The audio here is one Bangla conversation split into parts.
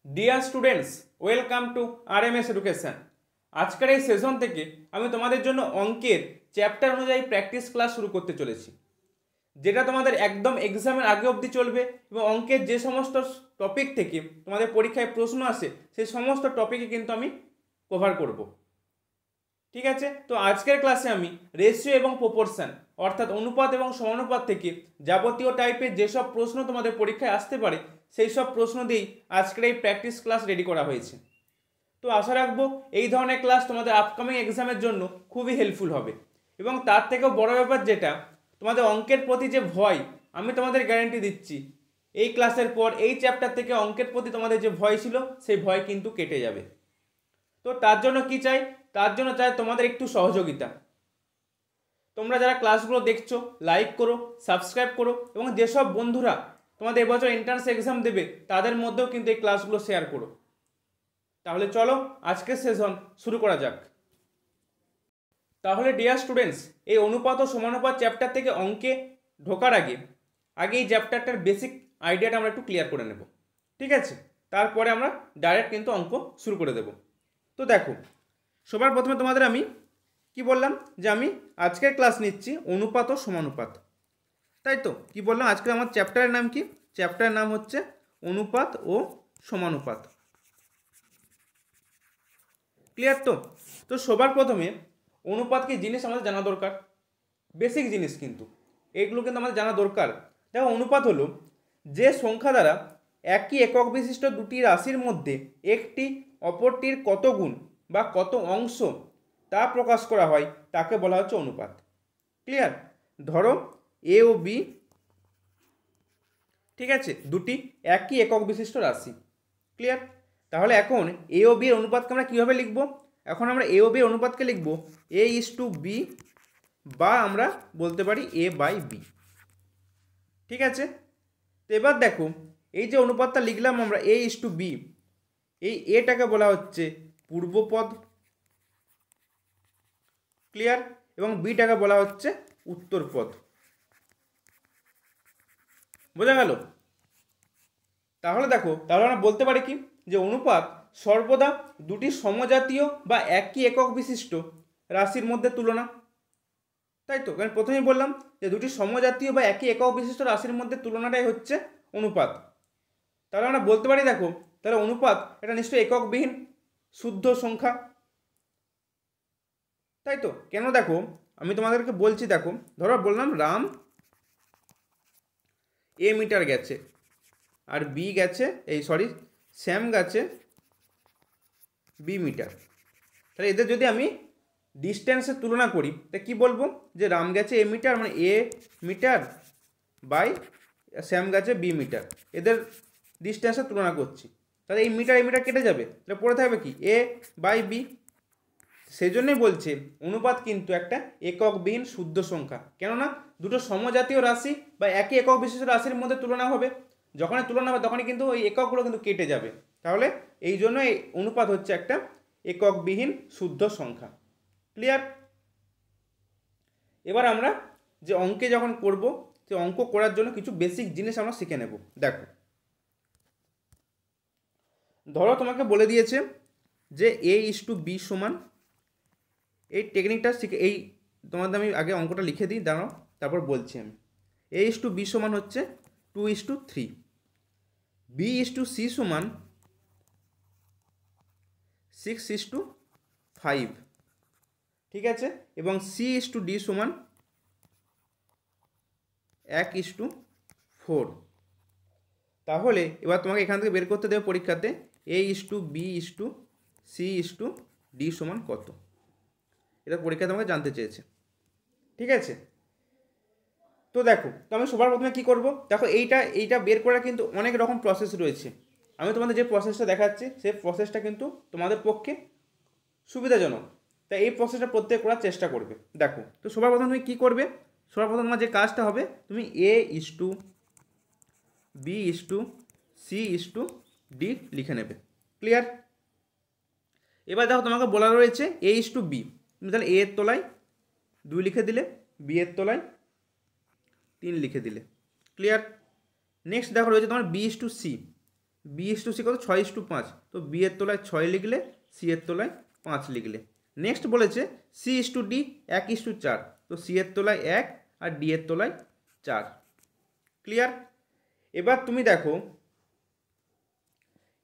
Dear students, welcome to RMS education. আজকের এই সেশন থেকে আমি তোমাদের জন্য অঙ্কের চ্যাপ্টার অনুযায়ী প্র্যাকটিস ক্লাস শুরু করতে চলেছি, যেটা তোমাদের একদম এক্সামের আগে অবধি চলবে এবং অঙ্কের যে সমস্ত টপিক থেকে তোমাদের পরীক্ষায় প্রশ্ন আসে সেই সমস্ত টপিকে কিন্তু আমি কভার করব। ঠিক আছে, তো আজকের ক্লাসে আমি রেশিও এবং প্রপোর্শন অর্থাৎ অনুপাত এবং সমানুপাত থেকে যাবতীয় টাইপের যেসব প্রশ্ন তোমাদের পরীক্ষায় আসতে পারে সেই সব প্রশ্ন দিয়েই আজকের এই প্র্যাকটিস ক্লাস রেডি করা হয়েছে। তো আশা রাখবো এই ধরনের ক্লাস তোমাদের আপকামিং এক্সামের জন্য খুবই হেল্পফুল হবে। এবং তার থেকেও বড় ব্যাপার যেটা, তোমাদের অঙ্কের প্রতি যে ভয়, আমি তোমাদের গ্যারান্টি দিচ্ছি এই ক্লাসের পর এই চ্যাপ্টার থেকে অঙ্কের প্রতি তোমাদের যে ভয় ছিল সেই ভয় কিন্তু কেটে যাবে। তো তার জন্য কি চাই? তার জন্য চাই তোমাদের একটু সহযোগিতা। তোমরা যারা ক্লাসগুলো দেখছো লাইক করো, সাবস্ক্রাইব করো এবং যেসব বন্ধুরা তোমাদের এবছর এন্ট্রান্স এক্সাম দেবে তাদের মধ্যেও কিন্তু এই ক্লাসগুলো শেয়ার করো। তাহলে চলো আজকের সেশন শুরু করা যাক। তাহলে ডিয়ার স্টুডেন্টস, এই অনুপাত ও সমানুপাত চ্যাপ্টার থেকে অঙ্কে ঢোকার আগে এই চ্যাপ্টারটার বেসিক আইডিয়াটা আমরা একটু ক্লিয়ার করে নেব। ঠিক আছে, তারপরে আমরা ডাইরেক্ট কিন্তু অঙ্ক শুরু করে দেব। তো দেখো, সবার প্রথমে তোমাদের আমি কি বললাম যে আমি আজকের ক্লাস নিচ্ছি অনুপাত ও সমানুপাত, তাই তো? কি বললাম, আজকে আমার চ্যাপ্টারের নাম কি? চ্যাপ্টারের নাম হচ্ছে অনুপাত ও সমানুপাত। ক্লিয়ার তো? তো সবার প্রথমে অনুপাত কি জিনিস আমাদের জানা দরকার, বেসিক জিনিস কিন্তু এগুলো কিন্তু আমাদের জানা দরকার। দেখো, অনুপাত হলো যে সংখ্যা দ্বারা একই একক বিশিষ্ট দুটি রাশির মধ্যে একটি অপরটির কত গুণ বা কত অংশ তা প্রকাশ করা হয় তাকে বলা হচ্ছে অনুপাত। ক্লিয়ার? ধরো এ ও বি, ঠিক আছে, দুটি একই একক বিশিষ্ট রাশি। ক্লিয়ার? তাহলে এখন এ ও বি এর অনুপাতকে আমরা কীভাবে লিখব? এখন আমরা এ ও বি এর অনুপাতকে লিখব এ ইস টু বি, বা আমরা বলতে পারি এ বাই বি। ঠিক আছে, তো এবার দেখো, এই যে অনুপাতটা লিখলাম আমরা এ ইস টু বি, এই এটাকে বলা হচ্ছে পূর্বপদ। ক্লিয়ার? এবং বিটাকে বলা হচ্ছে উত্তরপদ। বোঝা গেল? তাহলে দেখো, তাহলে আমরা বলতে পারি কি যে অনুপাত সর্বদা দুটি সমজাতীয় বা একই একক বিশিষ্ট রাশির মধ্যে তুলনা। তাই তো? কারণ প্রথমেই বললাম যে দুটি সমজাতীয় বা একই একক বিশিষ্ট রাশির মধ্যে তুলনাটাই হচ্ছে অনুপাত। তাহলে আমরা বলতে পারি, দেখো, তাহলে অনুপাত এটা নিশ্চয়ই এককবিহীন শুদ্ধ সংখ্যা। তাই তো? কেন? দেখো, আমি তোমাদেরকে বলছি, দেখো, ধরো বললাম রাম এ মিটার গেছে আর বি গেছে, শ্যাম গেছে বি মিটার। তাহলে এদের যদি আমি ডিস্টেন্সের তুলনা করি তা কি বলবো? যে রাম গেছে এ মিটার মানে এ মিটার বাই শ্যাম গেছে বি মিটার, এদের ডিস্টেন্সের তুলনা করছি। তাহলে এই মিটার কেটে যাবে, তাহলে পড়ে থাকবে কি এ বাই বি। সেই জন্যই বলছে অনুপাত কিন্তু একটা এককবিহীন শুদ্ধ সংখ্যা। কেননা দুটো সমজাতীয় রাশি বা একই একক বিশিষ্ট রাশির মধ্যে তুলনা হবে, যখনই তুলনা হবে তখনই কিন্তু ওই এককগুলো কিন্তু কেটে যাবে। তাহলে এই জন্য এই অনুপাত হচ্ছে একটা এককবিহীন শুদ্ধ সংখ্যা। ক্লিয়ার? এবার আমরা যে অঙ্কে যখন করব, সেই অঙ্ক করার জন্য কিছু বেসিক জিনিস আমরা শিখে নেব। দেখো, ধরো তোমাকে বলে দিয়েছে যে এ ইস টু বি সমান, এই টেকনিকটা শিখে তোমাদের আমি আগে অঙ্কটা লিখে দিই, দাঁড়াও, তারপর বলছি আমি। এ ইস টু বি সমান হচ্ছে 2:3, বি ইস টু সি সমান 6:5, ঠিক আছে, এবং সি ইস টু ডি সমান 1:4। তাহলে এবার তোমাকে এখান থেকে বের করতে দেবে পরীক্ষাতে A is to B is to C is to D সমান কত, এটা পরীক্ষা তোমাকে জানতে চেয়েছে। ঠিক আছে, তো দেখো, তো আমি সবার প্রথমে কী করব? দেখো, এইটা বের করার কিন্তু অনেক রকম প্রসেস রয়েছে। আমি তোমাদের যে প্রসেসটা দেখাচ্ছি সেই প্রসেসটা কিন্তু তোমাদের পক্ষে সুবিধাজনক, তাই এই প্রসেসটা প্রত্যেক করার চেষ্টা করবে। দেখো, তো সবার প্রথমে তুমি কী করবে? সবার প্রথম তোমার যে কাজটা হবে, তুমি A is to B is to C is to D লিখে নেবে। ক্লিয়ার? এবার দেখো, তোমাকে বলা রয়েছে এ ইস টু বি, তুমি তাহলে এ এর তলায় 2 লিখে দিলে, বি এর তলায় 3 লিখে দিলে। ক্লিয়ার? নেক্সট দেখো রয়েছে তোমার B is to C, B/C কত 6:5, তো B এর তলায় 6 লিখলে, C এর তলায় 5 লিখলে। নেক্সট বলেছে C/D 1:4, তো C এর তলায় 1 আর D এর তলায় 4। ক্লিয়ার? এবার তুমি দেখো,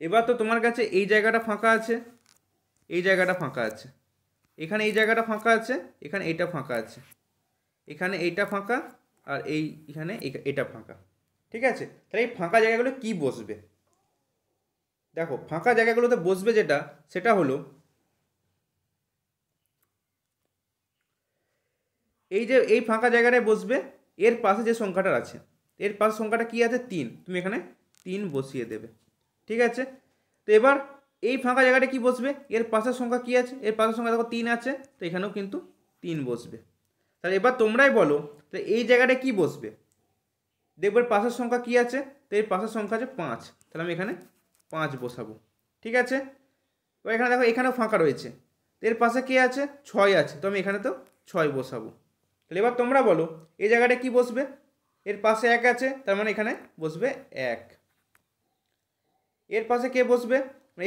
এবার তো তোমার কাছে এই জায়গাটা ফাঁকা আছে, এই জায়গাটা ফাঁকা আছে, এখানে এই জায়গাটা ফাঁকা আছে, এখানে এইটা ফাঁকা আছে, এখানে এইটা ফাঁকা, আর এইখানে এটা ফাঁকা। ঠিক আছে, তাহলে এই ফাঁকা জায়গাগুলো কি বসবে? দেখো ফাঁকা জায়গাগুলোতে বসবে যেটা, সেটা হলো এই যে এই ফাঁকা জায়গাটায় বসবে এর পাশে যে সংখ্যাটা আছে, এর পাশে সংখ্যাটা কি আছে 3, তুমি এখানে 3 বসিয়ে দেবে। ঠিক আছে, তো এবার এই ফাঁকা জায়গাটা কি বসবে, এর পাশের সংখ্যা কি আছে, এর পাশের সংখ্যা দেখো 3 আছে, তো এখানেও কিন্তু 3 বসবে। তাহলে এবার তোমরাই বলো, তো এই জায়গাটা কি বসবে? দেখবো এর পাশের সংখ্যা কি আছে, তো এর পাশের সংখ্যা আছে 5, তাহলে আমি এখানে 5 বসাবো। ঠিক আছে, তো এখানে দেখো এখানেও ফাঁকা রয়েছে, তো এর পাশে কি আছে 6 আছে, তো আমি এখানে তো 6 বসাবো। তাহলে এবার তোমরা বলো এই জায়গাটা কি বসবে? এর পাশে 1 আছে, তার মানে এখানে বসবে 1। এর পাশে কে বসবে?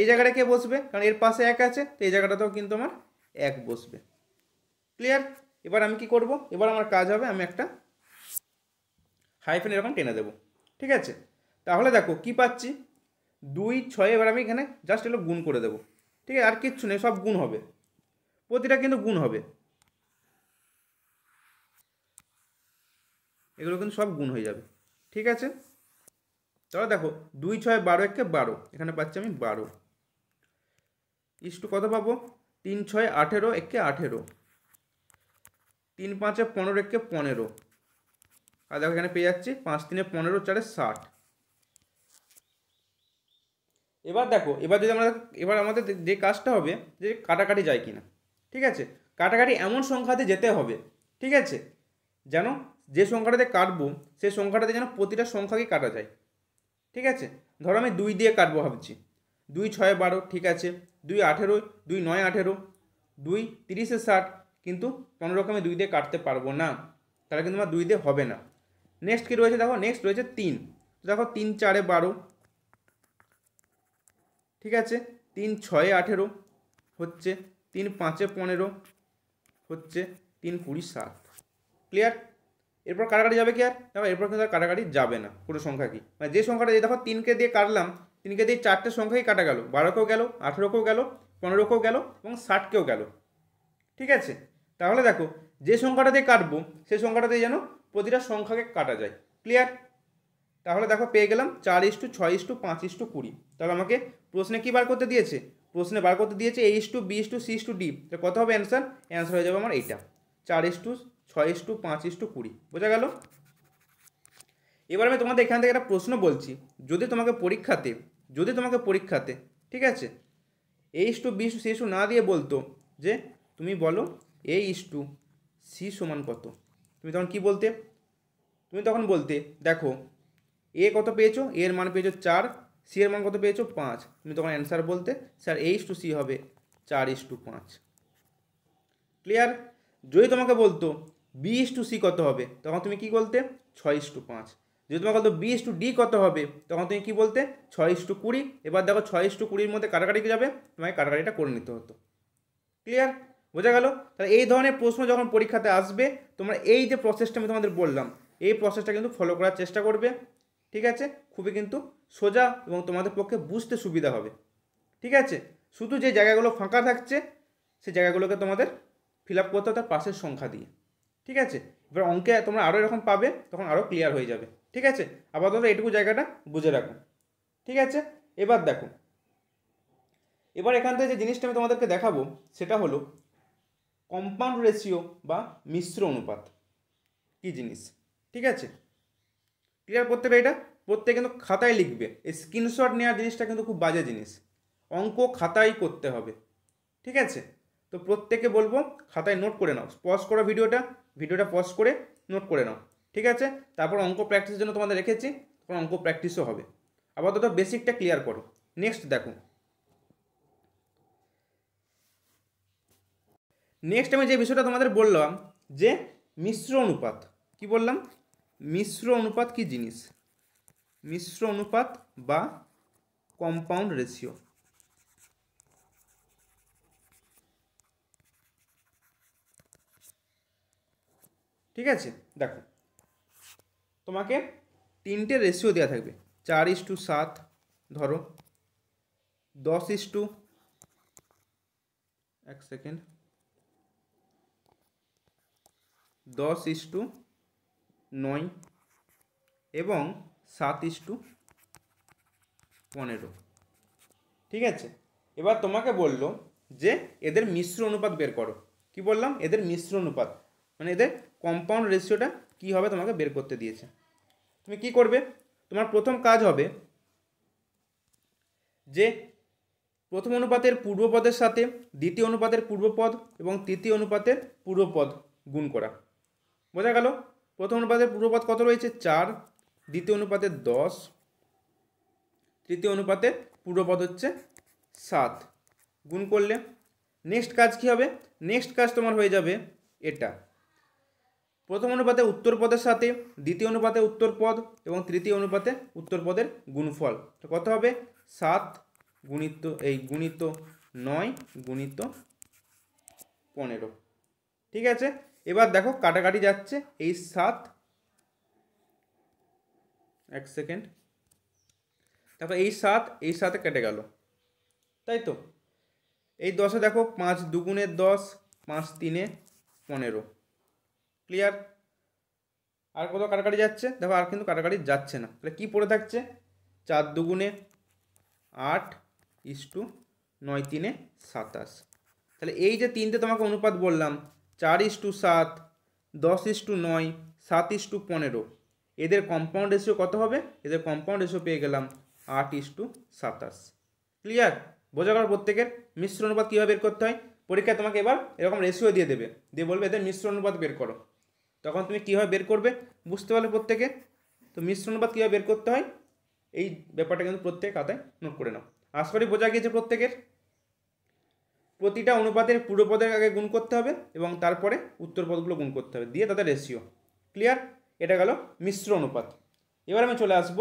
এই জায়গাটা কে বসবে? কারণ এর পাশে 1 আছে, তো এই জায়গাটাতেও কিন্তু আমার 1 বসবে। ক্লিয়ার? এবার আমি কি করব? এবার আমার কাজ হবে আমি একটা হাইফেন এরকম টেনে দেবো। ঠিক আছে, তাহলে দেখো কি পাচ্ছি 2, 6। এবার আমি এখানে জাস্ট এগুলো গুণ করে দেবো। ঠিক আছে, আর কিচ্ছু নেই, সব গুণ হবে, প্রতিটা কিন্তু গুণ হবে, এগুলো কিন্তু সব গুণ হয়ে যাবে। ঠিক আছে, তাহলে দেখো 2, 6, 12, 1 12, এখানে পাচ্ছি আমি 12 ইস্টু কত পাবো 3, 6, 18, 1 18, 3, 5, 15, 1 15, আর দেখো এখানে পেয়ে যাচ্ছি 5, 3, 15, 4, 60। এবার দেখো এবার যদি আমরা এবার আমাদের যে কাজটা হবে যে কাটাকাটি যায় কিনা। ঠিক আছে, কাটাকাটি এমন সংখ্যাতে যেতে হবে, ঠিক আছে, যেন যে সংখ্যাটাতে কাটবো সেই সংখ্যাটাতে যেন প্রতিটা সংখ্যাকেই কাটা যায়। ঠিক আছে, ধরো আমি 2 দিয়ে কাটবো ভাবছি, 2, 6, 12, ঠিক আছে, 2, 18, 2, 9, 18, 2, 30, 60, কিন্তু 15কে আমি 2 দিয়ে কাটতে পারবো না, তাহলে কিন্তু আমার 2 দিয়ে হবে না। নেক্সট কী রয়েছে দেখো, নেক্সট রয়েছে 3, দেখো 3, 4, 12, ঠিক আছে, 3, 6, 18 হচ্ছে, 3, 5, 15 হচ্ছে, 3, 20, 60। ক্লিয়ার? এরপর কাটাকাটি যাবে কি আর? দেখো এরপর কিন্তু আর কাটাকাটি যাবে না কোনো সংখ্যা কি, মানে যে সংখ্যাটা দেখো 3কে দিয়ে কাটলাম, 3কে দিয়ে 4টে সংখ্যাই কাটা গেল, 12কেও গেল, 18কেও গেল, 15কেও গেল এবং 60কেও গেল। ঠিক আছে, তাহলে দেখো যে সংখ্যাটা দিয়ে কাটবো সেই সংখ্যাটাতে যেন প্রতিটা সংখ্যাকে কাটা যায়। ক্লিয়ার? তাহলে দেখো পেয়ে গেলাম 4:6:5:20। তাহলে আমাকে প্রশ্নে কী বার করতে দিয়েছে? প্রশ্নে বার করতে দিয়েছে A:B:C:D। তো কত হবে অ্যান্সার? অ্যান্সার হয়ে যাবে আমার এইটা 4:6:5:20। বোঝা গেল? এবার আমি তোমাদের এখান থেকে একটা প্রশ্ন বলছি, যদি তোমাকে পরীক্ষাতে ঠিক আছে A:B:C না দিয়ে বলতো যে তুমি বলো A:C সমান কত, তুমি তখন কি বলতে? তুমি তখন বলতে দেখো এ কত পেয়েছো, এর মান পেয়েছো 4, সি এর মান কত পেয়েছো 5, তুমি তখন অ্যান্সার বলতে স্যার A:C হবে 4:5। ক্লিয়ার? যদি তোমাকে বলতো B:C কত হবে, তখন তুমি কি বলতে 6:5। যদি তোমাকে বলতো B:D কত হবে, তখন তুমি কি বলতে 6:20। এবার দেখো 6:20 মধ্যে কাটাকাটি যাবে, তোমাকে কাটাকাটিটা করে নিতে হতো। ক্লিয়ার? বোঝা গেল? তাহলে এই ধরনের প্রশ্ন যখন পরীক্ষাতে আসবে, তোমরা এই যে প্রসেসটা আমি তোমাদের বললাম এই প্রসেসটা কিন্তু ফলো করার চেষ্টা করবে। ঠিক আছে, খুবই কিন্তু সোজা এবং তোমাদের পক্ষে বুঝতে সুবিধা হবে। ঠিক আছে, শুধু যে জায়গাগুলো ফাঁকা থাকছে সেই জায়গাগুলোকে তোমাদের ফিল আপ করতে হবে তার পাশের সংখ্যা দিয়ে। ঠিক আছে, এবার অঙ্কে তোমরা আরও এরকম পাবে, তখন আরও ক্লিয়ার হয়ে যাবে। ঠিক আছে, আপাতত এইটুকু জায়গাটা বুঝে রাখো। ঠিক আছে, এবার দেখো, এবার এখান থেকে যে জিনিসটা আমি তোমাদেরকে দেখাবো সেটা হলো কম্পাউন্ড রেশিও বা মিশ্র অনুপাত কী জিনিস। ঠিক আছে, ক্লিয়ার? প্রত্যেকটা এটা প্রত্যেকে কিন্তু খাতায় লিখবে, এই স্ক্রিনশট নেওয়ার জিনিসটা কিন্তু খুব বাজে জিনিস, অঙ্ক খাতায় করতে হবে। ঠিক আছে, তো প্রত্যেকে বলবো খাতায় নোট করে নাও, পজ করো ভিডিওটা পজ করে নোট করে নাও। ঠিক আছে, তারপর অঙ্ক প্র্যাকটিসের জন্য তোমাদের রেখেছি, তখন অঙ্ক প্র্যাকটিসও হবে। আপাতত বেসিকটা ক্লিয়ার করো। নেক্সট দেখো, নেক্সট আমি যে বিষয়টা তোমাদের বললাম যে মিশ্র অনুপাত, কি বললাম? মিশ্র অনুপাত কি জিনিস? মিশ্র অনুপাত বা কম্পাউন্ড রেশিও। ঠিক আছে, দেখো তোমাকে তিনটে রেশিও দেওয়া থাকবে, 4:7 ধরো, 10 এক সেকেন্ড 10:9 এবং 7:15। ঠিক আছে, এবার তোমাকে বললো যে এদের মিশ্র অনুপাত বের করো। কি বললাম? এদের মিশ্র অনুপাত, মানে এদের কম্পাউন্ড রেশিওটা কী হবে তোমাকে বের করতে দিয়েছে। তুমি কি করবে? তোমার প্রথম কাজ হবে যে প্রথম অনুপাতের পূর্বপদের সাথে দ্বিতীয় অনুপাতের পূর্বপদ এবং তৃতীয় অনুপাতের পূর্বপদ গুণ করা। বোঝা গেল? প্রথম অনুপাতের পূর্বপদ কত রয়েছে? 4, দ্বিতীয় অনুপাতের 10, তৃতীয় অনুপাতের পূর্বপদ হচ্ছে 7, গুণ করলে নেক্সট কাজ কি হবে? নেক্সট কাজ তোমার হয়ে যাবে এটা, প্রথম অনুপাতে উত্তরপদের সাথে দ্বিতীয় অনুপাতে উত্তরপদ এবং তৃতীয় অনুপাতে উত্তরপদের গুণফল। তো কত হবে? 7 গুণিত 9 গুণিত 15। ঠিক আছে, এবার দেখো কাটাকাটি যাচ্ছে, এই 7 এক সেকেন্ড দেখো এই 7 এই 7 কেটে গেল, তাই তো? এই 10-এ দেখো 5 দুগুণে 10, 5 3-এ 15। ক্লিয়ার? আর কত কাটাকাটি যাচ্ছে? দেখো আর কিন্তু কাটাকাটি যাচ্ছে না, তাহলে কী পড়ে থাকছে? 4 দুগুণে 8 9 3-এ 27। তাহলে এই যে তিনটে তোমাকে অনুপাত বললাম, 4:7, 10:9, 7:15, এদের কম্পাউন্ড রেশিও কত হবে? এদের কম্পাউন্ড রেশিও পেয়ে গেলাম 8:27। ক্লিয়ার? বোঝা গেল প্রত্যেকের? মিশ্র অনুপাত কীভাবে বের করতে হয়? পরীক্ষায় তোমাকে এবার এরকম রেশিও দিয়ে দেবে, দিয়ে বলবে এদের মিশ্র অনুপাত বের করো। তখন তুমি কীভাবে বের করবে বুঝতে পারলে প্রত্যেকে? তো মিশ্র অনুপাত কীভাবে বের করতে হয় এই ব্যাপারটা কিন্তু প্রত্যেক খাতায় নোট করে নাও। আশা করি বোঝা গিয়েছে প্রত্যেকের। প্রতিটা অনুপাতের পূর্বপদের আগে গুণ করতে হবে এবং তারপরে উত্তরপদগুলো গুণ করতে হবে, দিয়ে তাদের রেশিও। ক্লিয়ার? এটা গেল মিশ্র অনুপাত। এবার আমি চলে আসব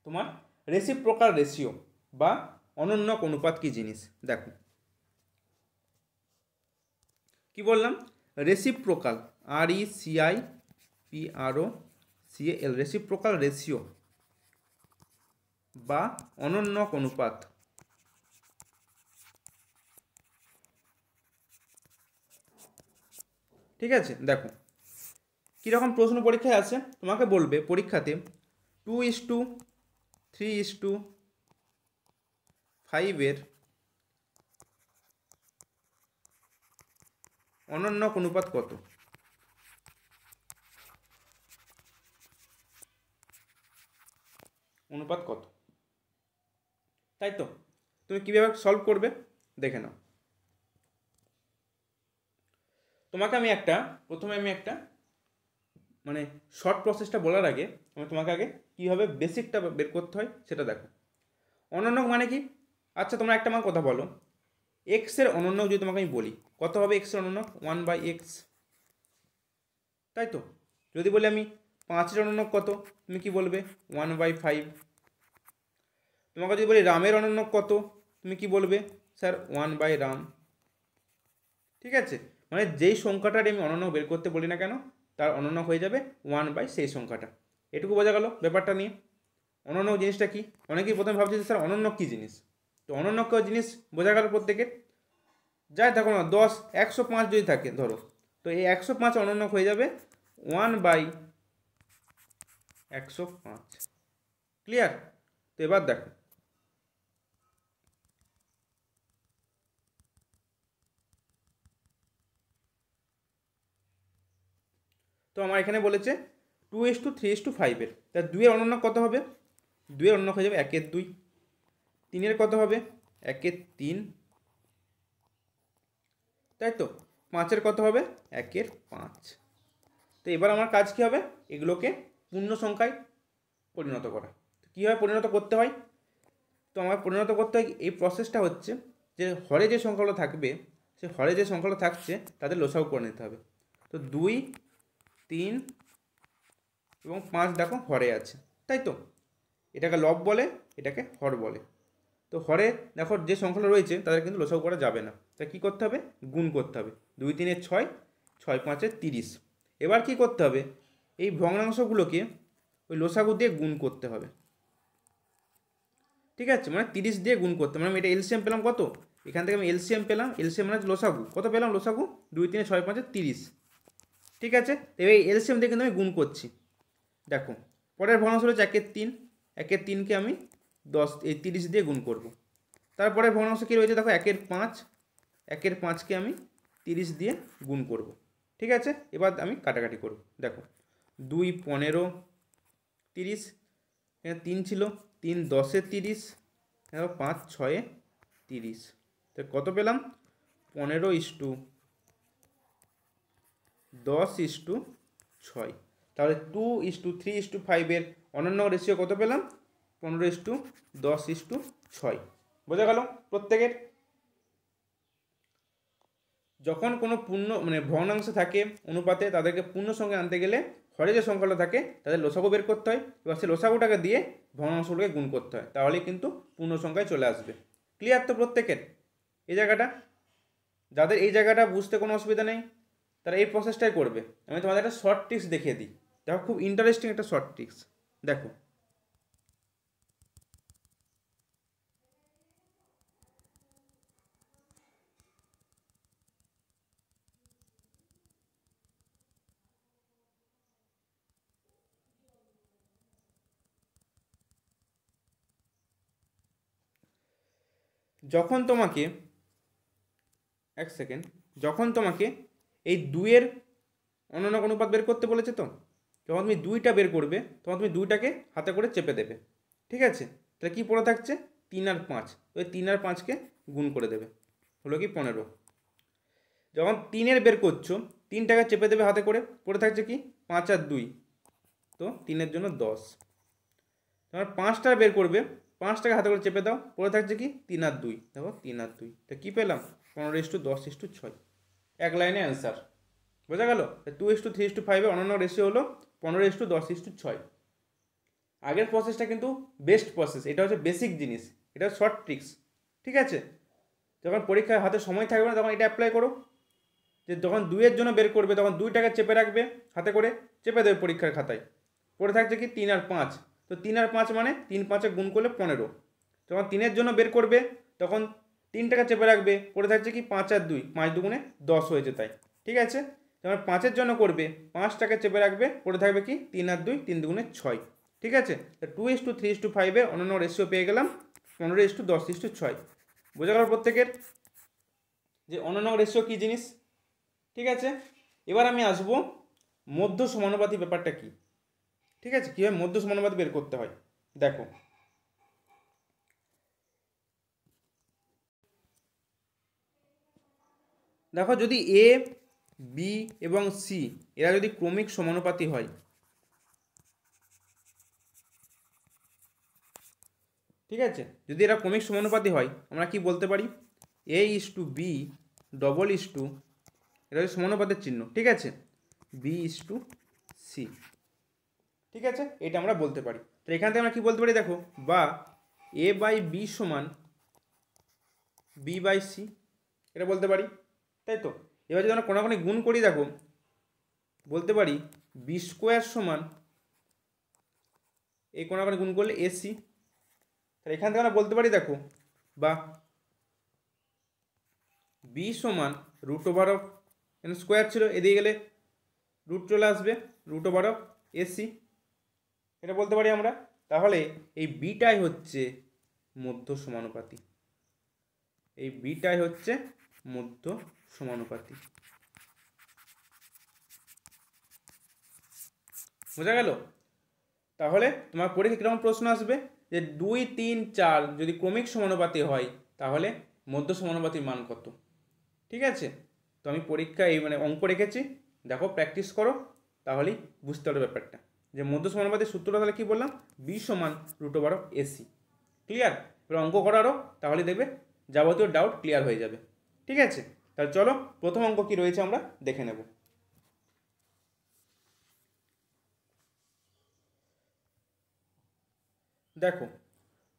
তোমার রেসিপ্রোকাল রেশিও বা অনন্যক অনুপাত কি জিনিস। দেখো কি বললাম? রেসিপ্রোকাল, RECIPROCAL, রেসিপ্রোকাল রেশিও বা অনন্যক অনুপাত। ঠিক আছে, দেখো কীরকম প্রশ্ন পরীক্ষায় আছে। তোমাকে বলবে পরীক্ষাতে 2:3:5 অনন্যক অনুপাত কত? অনুপাত কত? তাই তো, তুমি কীভাবে সলভ করবে দেখে নাও। তোমাকে আমি প্রথমে একটা মানে শর্ট প্রসেসটা বলার আগে আমি তোমাকে আগে কীভাবে বেসিকটা বের করতে হয় সেটা দেখো। অনন্যক মানে কি? আচ্ছা তোমরা একটা আমার কথা বলো, এক্সের অনন্যক যদি তোমাকে আমি বলি, কত হবে এক্সের অনন্যক? 1/x। তাই তো? যদি বলি আমি 5-এর অনন্যক কত, তুমি কি বলবে? 1/5। তোমাকে যদি বলি রামের অনন্যক কত, তুমি কি বলবে? স্যার 1/রাম। ঠিক আছে, মানে যেই সংখ্যাটার আমি অনন্যক বের করতে বলি না কেন, তার অনন্যক হয়ে যাবে 1/, সেই সংখ্যাটা। এটুকু বোঝা গেল ব্যাপারটা নিয়ে। অনন্যক জিনিসটা কি? অনেকেই প্রথমে ভাবছে যে স্যার অনন্যক কী জিনিস। তো অনন্যক জিনিস বোঝা গেল প্রত্যেকের। যাই থাকো না 10, 105 যদি থাকে ধরো, তো এই 105 অনন্যক হয়ে যাবে 1/105। ক্লিয়ার? তো এবার দেখো তো আমার এখানে বলেছে 2:3:5 তা 2-এর অনন্যক কত হবে? 2-এর অনন্যক হয়ে যাবে 1/2। 3-এর কত হবে? 1/3। তাই তো? 5-এর কত হবে? 1/5। তো এবার আমার কাজ কী হবে? এগুলোকে পূর্ণ সংখ্যায় পরিণত করা। কীভাবে পরিণত করতে হয়? তো আমার পরিণত করতে হয়, এই প্রসেসটা হচ্ছে যে হরে যে সংখ্যাগুলো থাকবে, সে হরে যে সংখ্যাগুলো থাকছে তাদের লসাগু করে নিতে হবে। তো 2, 3 এবং 5 দেখো হরে আছে, তাই তো? এটাকে লব বলে, এটাকে হর বলে। তো হরে দেখো যে সংখ্যাটা রয়েছে তাদের কিন্তু লসাগু করা যাবে না, তাই কী করতে হবে, গুণ করতে হবে। 2 3 6, 6 5 30। এবার কি করতে হবে, এই ভগ্নাংশগুলোকে ওই লসাগু দিয়ে গুণ করতে হবে। ঠিক আছে, মানে 30 দিয়ে গুণ করতে, মানে আমি এটা এলসিএম পেলাম কত, এখান থেকে আমি এলসিএম পেলাম, এলসিএম মানে লসাগু কত পেলাম, লসাগু 2 3 6 5 30। ঠিক আছে, তো এই এলসিএম দিয়ে কিন্তু আমি গুণ করছি। দেখো পরের ভগ্নাংশ হচ্ছে 1 3, 1 3কে আমি 10 এই 30 দিয়ে গুণ করব। তারপরে ভগ্নাংশ কী রয়েছে দেখো 1 5, 1 5কে আমি 30 দিয়ে গুণ করব। ঠিক আছে, এবার আমি কাটাকাটি করব। দেখো 2 15 30, এখানে 3 ছিল, 3 10 30, দেখো 5 6 30। তো কত পেলাম, 15:10:6। তাহলে 2:3:5 এর অনন্য রেশিও কত পেলাম, 15:10:6। বোঝা গেল প্রত্যেকের। যখন কোনো পূর্ণ মানে ভগ্নাংশ থাকে অনুপাতে, তাদেরকে পূর্ণ সংখ্যা আনতে গেলে হরে যে সংখ্যাটা থাকে তাদের লসাগু বের করতে হয়, এবার সেই লসাগুটাকে দিয়ে ভগ্নাংশগুলোকে গুণ করতে হয়, তাহলেই কিন্তু পূর্ণ সংখ্যায় চলে আসবে। ক্লিয়ার তো প্রত্যেকের এই জায়গাটা? যাদের এই জায়গাটা বুঝতে কোনো অসুবিধা নেই তারা এই প্রসেসটাই করবে। আমি তোমাদের একটা শর্ট ট্রিক্স দেখিয়ে দিই, দেখো খুব ইন্টারেস্টিং একটা শর্ট ট্রিক্স। দেখো যখন তোমাকে এক সেকেন্ড, যখন তোমাকে এই দুইয়ের অনন্য অনুপাত বের করতে বলেছে, তো যখন তুমি দুইটা বের করবে তখন তুমি দুইটাকে হাতে করে চেপে দেবে। ঠিক আছে, তাহলে কী পড়ে থাকছে, 3 আর 5, ওই 3 আর 5কে গুণ করে দেবে, হলো কি 15। যখন 3-এর বের করছো 3টাকে চেপে দেবে হাতে করে, পড়ে থাকছে কি 5 আর 2, তো 3-এর জন্য 10। যখন 5টা বের করবে 5টাকে হাতে করে চেপে দাও, পড়ে থাকছে কি 3 আর 2, দেখো 3 আর 2, তো কী পেলাম 15:10:6। এক লাইনে অ্যান্সার। বোঝা গেল? 2:3:5 অনন্য রেশিও হলো 15:10:6। আগের প্রসেসটা কিন্তু বেস্ট প্রসেস, এটা হচ্ছে বেসিক জিনিস, এটা শর্ট ট্রিক্স। ঠিক আছে, যখন পরীক্ষায় হাতে সময় থাকবে না তখন এটা অ্যাপ্লাই করো, যে যখন 2-এর জন্য বের করবে তখন 2টাকে চেপে রাখবে হাতে করে, চেপে দেবে পরীক্ষার খাতায়, পড়ে থাকছে কি 3 আর 5, তো 3 আর 5 মানে 3 5-এ গুণ করলে 15। যখন 3-এর জন্য বের করবে তখন 3টাকে চেপে রাখবে, পড়ে থাকছে কি 5 আর 2, 5 2 10 হয়েছে তাই। ঠিক আছে, যখন 5-এর জন্য করবে 5টাকে চেপে রাখবে, পড়ে থাকবে কি 3 আর 2, 3 2 6। ঠিক আছে, 2:3:5 এর অনন্য রেশিও পেয়ে গেলাম 15:10:6। বোঝা গেল প্রত্যেকের যে অনন্য রেশিও কী জিনিস? ঠিক আছে, এবার আমি আসবো মধ্য সমানুপাতি ব্যাপারটা কি। ঠিক আছে, কীভাবে মধ্য সমানুপাতি বের করতে হয় দেখো। দেখো যদি এ, বি এবং সি এরা যদি ক্রমিক সমানুপাতি হয়, ঠিক আছে, যদি এরা ক্রমিক সমানুপাতি হয় আমরা কি বলতে পারি, A:B ডবল এটা হচ্ছে সমানুপাতের চিহ্ন। ঠিক আছে, B:C। ঠিক আছে, এটা আমরা বলতে পারি। তো এখান থেকে আমরা কি বলতে পারি দেখো, বা A/B সমান B/C, এটা বলতে পারি, তাই তো। এবার যদি আমরা কোনাকুনি গুণ করি দেখো, বলতে পারি B² সমান এই কোনাকুনি গুণ করলে AC। তাহলে এখান থেকে আমরা বলতে পারি দেখো, বা B সমান √, এখানে স্কোয়ার ছিল এদিকে গেলে রুট চলে আসবে, √AC, এটা বলতে পারি আমরা। তাহলে এই বিটাই হচ্ছে মধ্য সমানুপাতি, এই বিটাই হচ্ছে মধ্য সমানুপাতি। বোঝা গেল? তাহলে তোমার পরীক্ষা কীরকম প্রশ্ন আসবে, যে 2 3 4 যদি ক্রমিক সমানুপাতি হয় তাহলে মধ্য সমানুপাতির মান কত? ঠিক আছে, তো আমি পরীক্ষা এই মানে অঙ্ক রেখেছি, দেখো প্র্যাকটিস করো, তাহলেই বুঝতে পারবে ব্যাপারটা, যে মধ্য সমানুপাতির সূত্রটা তাহলে কী বললাম, বি সমান √AC। ক্লিয়ার? এবার অঙ্ক করারও, তাহলে দেখবে যাবতীয় ডাউট ক্লিয়ার হয়ে যাবে। ঠিক আছে, তাহলে চলো প্রথম অঙ্ক কী রয়েছে আমরা দেখে নেব। দেখো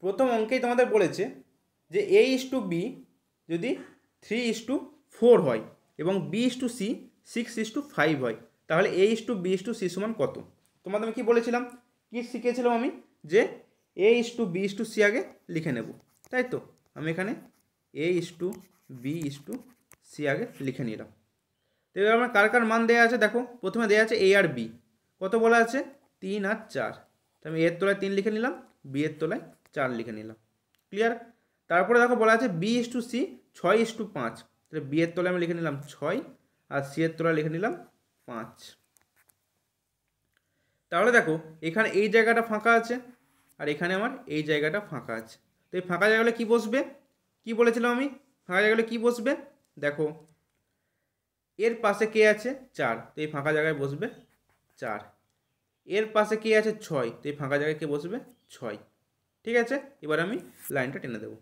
প্রথম অঙ্কেই তোমাদের বলেছে যে A/B যদি 3:4 হয় এবং B/C 6:5 হয়, তাহলে A/B/C সমান কত? তোমাদের আমি কি বলেছিলাম, কি শিখেছিলাম আমি, যে A/B/C আগে লিখে নেব, তাই তো? আমি এখানে A/B/C আগে লিখে নিলাম। তো এবার আমার কার কার মান দেওয়া আছে দেখো। প্রথমে দেওয়া আছে A আর B, কত বলা আছে? 3 আর 4। তো আমি এর তলায় 3 লিখে নিলাম, বি এর তলায় 4 লিখে নিলাম। ক্লিয়ার? তারপরে দেখো বলা আছে B/C 6:5, তাহলে বি এর তলায় আমি লিখে নিলাম 6 আর সি এর তলায় লিখে নিলাম 5। তাহলে দেখো এখানে এই জায়গাটা ফাঁকা আছে আর এখানে আমার এই জায়গাটা ফাঁকা আছে। তো এই ফাঁকা জায়গাগুলো কি বসবে? কি বলেছিলাম আমি, ফাঁকা জায়গাগুলো কি বসবে? দেখো এর পাশে কে আছে? 4, তো এই ফাঁকা জায়গায় বসবে 4। এর পাশে কে আছে? 6, তো এই ফাঁকা জায়গায় কে বসবে? 6। ঠিক আছে, এবার আমি লাইনটা টেনে দেবো।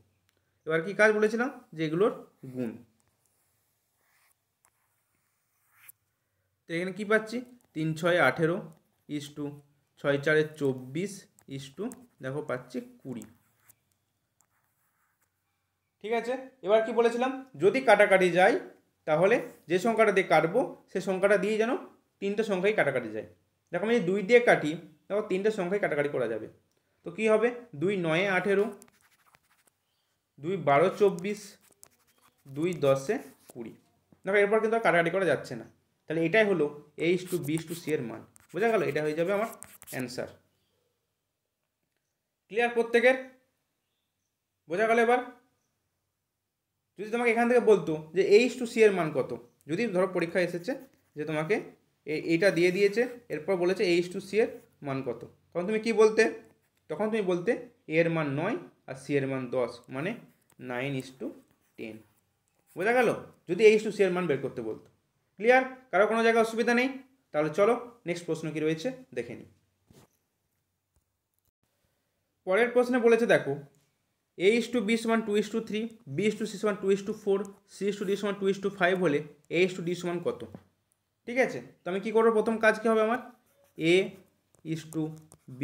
এবার কি কাজ বলেছিলাম, যে এগুলোর গুণ। তো এখানে কি পাচ্ছি? 3 6 18 ইস্টু 6 4 24 ইস্টু দেখো পাচ্ছি 20। ঠিক আছে, এবার কি বলেছিলাম, যদি কাটাকাটি যায় তাহলে যে সংখ্যাটা দিয়ে কাটবো সে সংখ্যাটা দিয়ে যেন 3টে সংখ্যাই কাটাকাটি যায়। দেখো আমি 2 দিয়ে কাটি, দেখো 3টে সংখ্যাই কাটাকাটি করা যাবে। তো কি হবে? 2 9 18, 2 12 24, 2 10 20। দেখো এরপর কিন্তু আর কাটাকাটি করা যাচ্ছে না, তাহলে এটাই হলো A/B/C এর মান। বোঝা গেল? এটা হয়ে যাবে আমার অ্যান্সার। ক্লিয়ার প্রত্যেকের? বোঝা গেল? এবার যদি তোমাকে এখান থেকে বলতো যে A/C এর মান কত, যদি ধরো পরীক্ষায় এসেছে যে তোমাকে এইটা দিয়ে দিয়েছে, এরপর বলেছে A/C এর মান কত, তখন তুমি কি বলতে? তখন তুমি বলতে A এর মান 9 আর C এর মান 10, মানে 9:10। বোঝা গেল? যদি A/C এর মান বের করতে বলতো। ক্লিয়ার? কারো কোনো জায়গায় অসুবিধা নেই? তাহলে চলো নেক্সট প্রশ্ন কি রয়েছে দেখে নিই। পরের প্রশ্নে বলেছে দেখো A/B সমান 2:3, B/C সমান 2:4, C/D সমান 2:5 হলে A/D সমান কত? ঠিক আছে, তো আমি কি করবো? প্রথম কাজ কি হবে আমার? A/B/C/D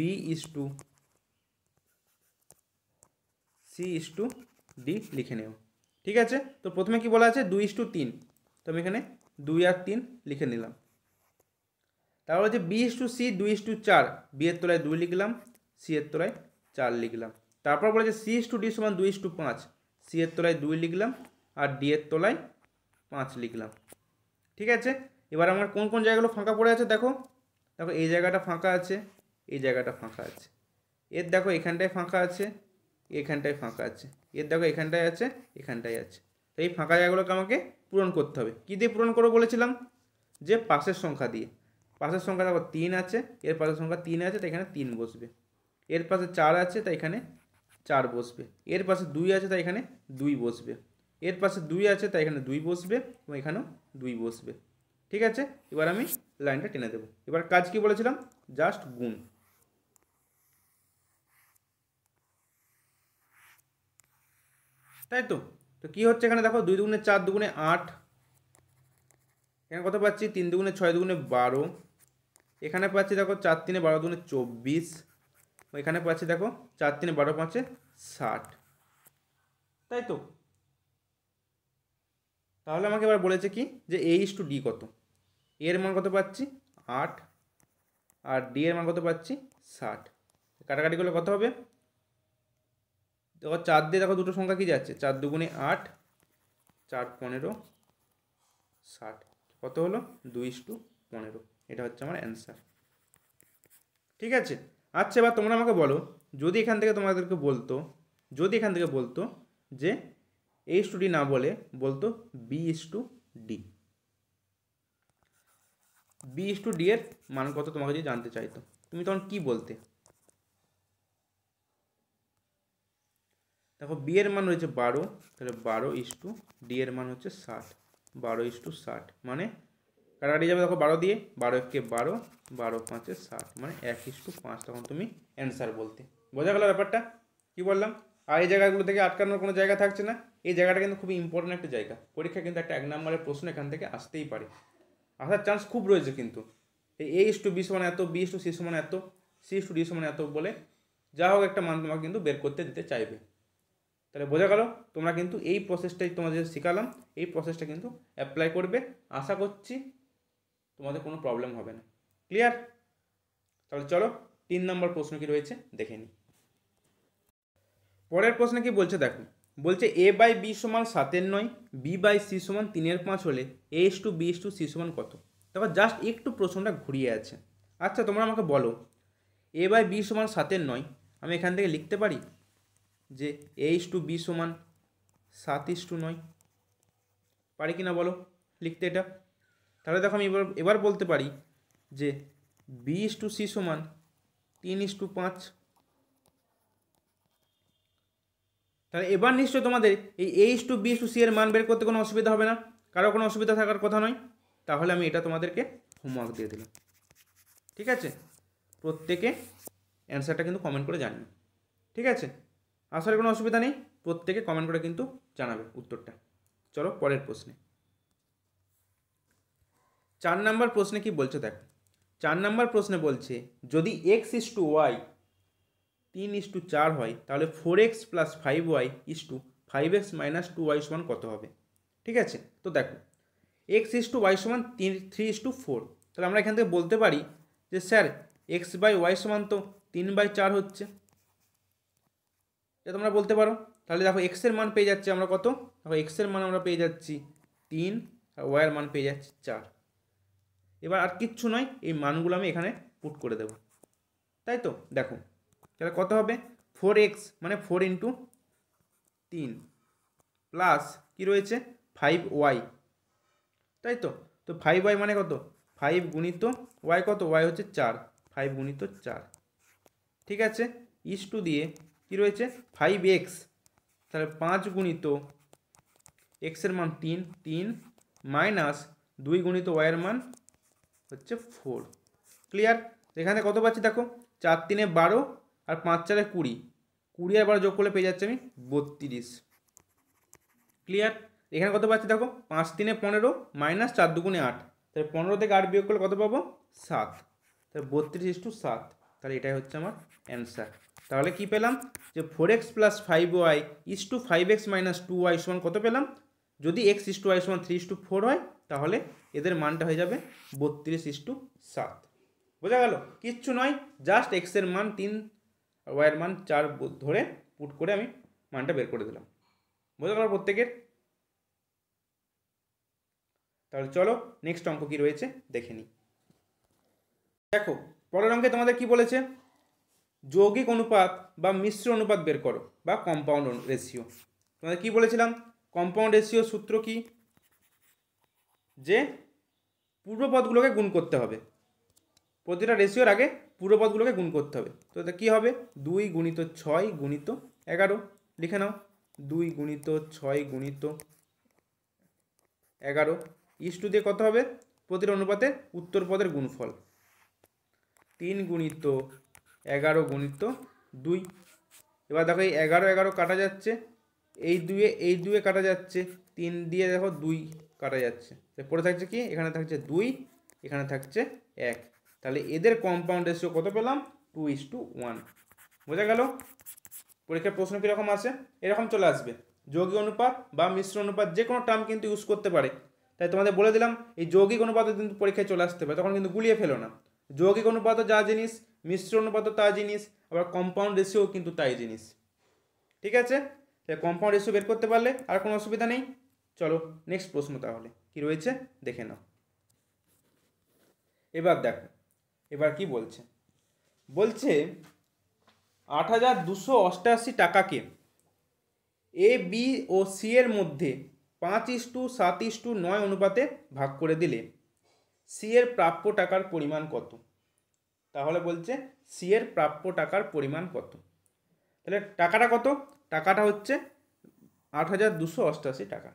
লিখে নেব। ঠিক আছে, তো প্রথমে কি বলা আছে? 2:3, তো আমি এখানে 2 আর 3 লিখে নিলাম। তারপর হচ্ছে B/C 2:4, বি এর তলায় 2 লিখলাম, সি এর তলায় 4 লিখলাম। তারপর বলেছে C/D সমান 2:5, সি এর তলায় 2 লিখলাম আর ডি এর তলায় 5 লিখলাম। ঠিক আছে, এবার আমার কোন কোন জায়গাগুলো ফাঁকা পড়ে আছে দেখো। দেখো এই জায়গাটা ফাঁকা আছে, এই জায়গাটা ফাঁকা আছে, এর দেখো এখানটায় ফাঁকা আছে, এখানটায় ফাঁকা আছে, এর দেখো এখানটায় আছে, এখানটায় আছে। তো এই ফাঁকা জায়গাগুলোকে আমাকে পূরণ করতে হবে। কী দিয়ে পূরণ করবো বলেছিলাম? যে পাশের সংখ্যা দিয়ে। পাশের সংখ্যা দেখো 3 আছে, এর পাশের সংখ্যা 3 আছে, তাই এখানে 3 বসবে। এর পাশে 4 আছে, তাই এখানে 4 বসবে। এর পাশে 2 আছে, তাই এখানে 2 বসবে। এর পাশে 2 আছে, তাই এখানে 2 বসবে এবং এখানেও 2 বসবে। ঠিক আছে, এবার আমি লাইনটা টেনে দেবো। এবার কাজ কি বলেছিলাম? জাস্ট গুণ। তাই তো? তো কী হচ্ছে এখানে দেখো, 2 দুগুণে 4 দুগুণে 8, এখানে কত পাচ্ছি? 3 দুগুণে 6 দুগুণে 12, এখানে পাচ্ছি দেখো 4 3 12 দুগুণে 24, এখানে পাচ্ছি দেখো 4 3 12 5 60। তাই তো? তাহলে আমাকে এবার বলেছে কি, যে A/D কত? এর মান কত পাচ্ছি? 8 আর ডি এর মান কত পাচ্ছি? 60। কাটাকাটি করলে কত হবে? দেখো 4 দিয়ে দেখো দুটো সংখ্যা কি যাচ্ছে? 4 দুগুণে 8, 4 15 60, কত হলো? 2:15। এটা হচ্ছে আমার অ্যান্সার। ঠিক আছে, আচ্ছা এবার তোমরা আমাকে বলো, যদি এখান থেকে তোমাদেরকে বলতো, যদি এখান থেকে বলতো যে A/D না বলে বলতো B/D, B/D এর মান কত তোমাকে যদি জানতে চাইতো, তুমি তখন কি বলতে? দেখো বি এর মান রয়েছে 12, তাহলে 12:D এর মান হচ্ছে 60, 12:60, মানে কাটাকাটি যাবে দেখো 12 দিয়ে, 12 একে 12, 12 5 60, মানে 1:5। তখন তুমি অ্যান্সার বলতে। বোঝা গেল ব্যাপারটা? কি বললাম? আর এই জায়গাগুলো থেকে আটকানোর কোনো জায়গা থাকছে না। এই জায়গাটা কিন্তু খুবই ইম্পর্টেন্ট একটা জায়গা, পরীক্ষা কিন্তু একটা 1 নম্বরের প্রশ্ন এখান থেকে আসতেই পারে, আসার চান্স খুব রয়েছে। কিন্তু এই A/B সমান এত, B/C সমান এত, C/D সমান এত বলে যা হোক একটা মান তোমাকে কিন্তু বের করতে দিতে চাইবে। তাহলে বোঝা গেল, তোমরা কিন্তু এই প্রসেসটাই তোমাদের শেখালাম, এই প্রসেসটা কিন্তু অ্যাপ্লাই করবে, আশা করছি তোমাদের কোনো প্রবলেম হবে না। ক্লিয়ার? তাহলে চলো 3 নম্বর প্রশ্ন কি রয়েছে দেখে নিই। পরের প্রশ্নে কি বলছে দেখো, বলছে a/b সমান 7/9, b/c সমান 3/5 হলে a:b:c সমান কত? দেখো জাস্ট একটু প্রশ্নটা ঘুরিয়ে আছে। আচ্ছা তোমরা আমাকে বলো, a/b সমান 7/9, আমি এখান থেকে লিখতে পারি যে a:b সমান 7:9, পারি কি না বলো লিখতে এটা? তাহলে দেখো আমি এবার বলতে পারি যে b:c সমান 3:5। তাহলে এবার নিশ্চয় তোমাদের এই a:b:c এর মান বের করতে কোনো অসুবিধা হবে না, কারো কোনো অসুবিধা থাকার কথা নয়। তাহলে আমি এটা তোমাদেরকে হোমওয়ার্ক দিয়ে দিলাম। ঠিক আছে, প্রত্যেকে অ্যান্সারটা কিন্তু কমেন্ট করে জানাবে। ঠিক আছে, আসার কোনো অসুবিধা নেই, প্রত্যেকে কমেন্ট করে কিন্তু জানাবে উত্তরটা। চলো পরের প্রশ্নে। 4 নম্বর প্রশ্নে কি বলছে দেখো, 4 নম্বর প্রশ্নে বলছে যদি x:y 3:4 হয় তাহলে 4x + 5y 5x - 2y সমান কত হবে? ঠিক আছে, তো দেখো x:y সমান 3:4, তাহলে আমরা এখান থেকে বলতে পারি যে স্যার x/y সমান তো 3/4 হচ্ছে, এটা তোমরা বলতে পারো। তাহলে দেখো x এর মান পেয়ে যাচ্ছি আমরা কত, দেখো x এর মান আমরা পেয়ে যাচ্ছি 3 আর y এর মান পেয়ে যাচ্ছি 4। এবার আর কিচ্ছু নয়, এই মানগুলো আমি এখানে পুট করে দেব, তাই তো? দেখো তাহলে কত হবে, 4x মানে 4 × 3 প্লাস কী রয়েছে 5y, তাই তো? তো 5y মানে কত, 5 গুণিত y কত, y হচ্ছে 4, 5 গুণিত 4। ঠিক আছে, ইস টু দিয়ে কী রয়েছে 5x, তাহলে 5 গুণিত x এর মান 3 মাইনাস 2 গুণিত y এর মান হচ্ছে 4। ক্লিয়ার? এখানে কত পাচ্ছি দেখো, 4 × 3 = 12 আর 5 × 4 = 20, 20 আবার যোগ করলে পেয়ে যাচ্ছে আমি 32। ক্লিয়ার? এখানে কত পাচ্ছি দেখো, 5 × 3 = 15 মাইনাস 4 × 2 = 8, তাহলে 15 থেকে 8 বিয়োগ করলে কত পাবো, 7, তাহলে 32:7। তাহলে এটাই হচ্ছে আমার অ্যান্সার। তাহলে কি পেলাম যে 4x + 5y 5x - 2y সমান কত পেলাম, যদি x:y সমান 3:4 হয় তাহলে এদের মানটা হয়ে যাবে 32:7। বোঝা গেল? কিচ্ছু নয়, জাস্ট x এর মান 3 আর y এর মান 4 ধরে পুট করে আমি মানটা বের করে দিলাম। বোঝা গেল প্রত্যেকের? তাহলে চলো নেক্সট অঙ্ক কি রয়েছে দেখে নিই। দেখো পরের অঙ্কে তোমাদের কি বলেছে, যৌগিক অনুপাত বা মিশ্র অনুপাত বের করো বা কম্পাউন্ড রেশিও। তোমাদের কি বলেছিলাম, কম্পাউন্ড রেশিও সূত্র কি, যে পূর্বপদগুলোকে গুণ করতে হবে, প্রতিটা রেশিওর আগে পূর্বপদগুলোকে গুণ করতে হবে। তো এটা কী হবে, 2 × 6 × 11, লিখে নাও 2 × 6 × 11 ইস টু দিয়ে কত হবে, প্রতিটা অনুপাতে উত্তর পদের গুণফল 3 × 11 × 2। এবার দেখো এই 11 কাটা যাচ্ছে, এই দুয়ে কাটা যাচ্ছে, 3 দিয়ে দেখো 2 কাটা যাচ্ছে, পড়ে থাকছে কি, এখানে থাকছে 2, এখানে থাকছে 1, তাহলে এদের কম্পাউন্ড রেশিও কত পেলাম, 2:1। বোঝা গেল? পরীক্ষার প্রশ্ন কীরকম আসে, এরকম চলে আসবে, যৌগিক অনুপাত বা মিশ্র অনুপাত যে কোনো টার্ম কিন্তু ইউজ করতে পারে। তাই তোমাদের বলে দিলাম এই যৌগিক অনুপাতও কিন্তু পরীক্ষায় চলে আসতে পারে, তখন কিন্তু গুলিয়ে ফেলো না। যৌগিক অনুপাতও যা জিনিস, মিশ্র অনুপাতও তা জিনিস, আবার কম্পাউন্ড রেশিও কিন্তু তাই জিনিস। ঠিক আছে, তাই কম্পাউন্ড রেশিও বের করতে পারলে আর কোনো অসুবিধা নেই। চলো নেক্সট প্রশ্ন তাহলে কি রয়েছে দেখে নাও। এবার দেখো এবার কি বলছে, বলছে 8,288 টাকাকে এ, বি ও সি এর মধ্যে 5:7:9 অনুপাতে ভাগ করে দিলে সি এর প্রাপ্য টাকার পরিমাণ কত? তাহলে বলছে সি এর প্রাপ্য টাকার পরিমাণ কত। তাহলে টাকাটা কত, টাকাটা হচ্ছে 8,288 টাকা,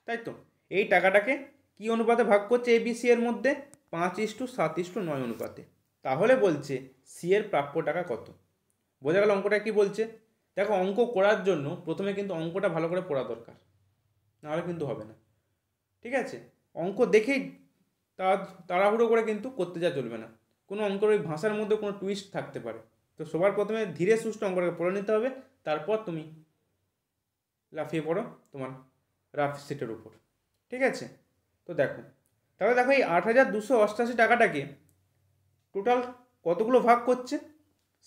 তাই তো? এই টাকাটাকে কি অনুপাতে ভাগ করছে এ, বি, সি এর মধ্যে, 5:7:9 অনুপাতে। তাহলে বলছে সি এর প্রাপ্য টাকা কত। বোঝা গেল অঙ্কটা কি বলছে? দেখো অঙ্ক করার জন্য প্রথমে কিন্তু অঙ্কটা ভালো করে পড়া দরকার, নাহলে কিন্তু হবে না। ঠিক আছে, অঙ্ক দেখেই তাড়াহুড়ো করে কিন্তু করতে যা চলবে না, কোনো অঙ্কের ওই ভাষার মধ্যে কোনো টুইস্ট থাকতে পারে, তো সবার প্রথমে ধীরে সুস্থ অঙ্কটাকে পড়ে নিতে হবে, তারপর তুমি লাফিয়ে পড়ো তোমার রাফ শিটের উপর। ঠিক আছে? তো দেখো, তাহলে দেখো এই 8,288 টাকাটাকে টোটাল কতগুলো ভাগ করছে?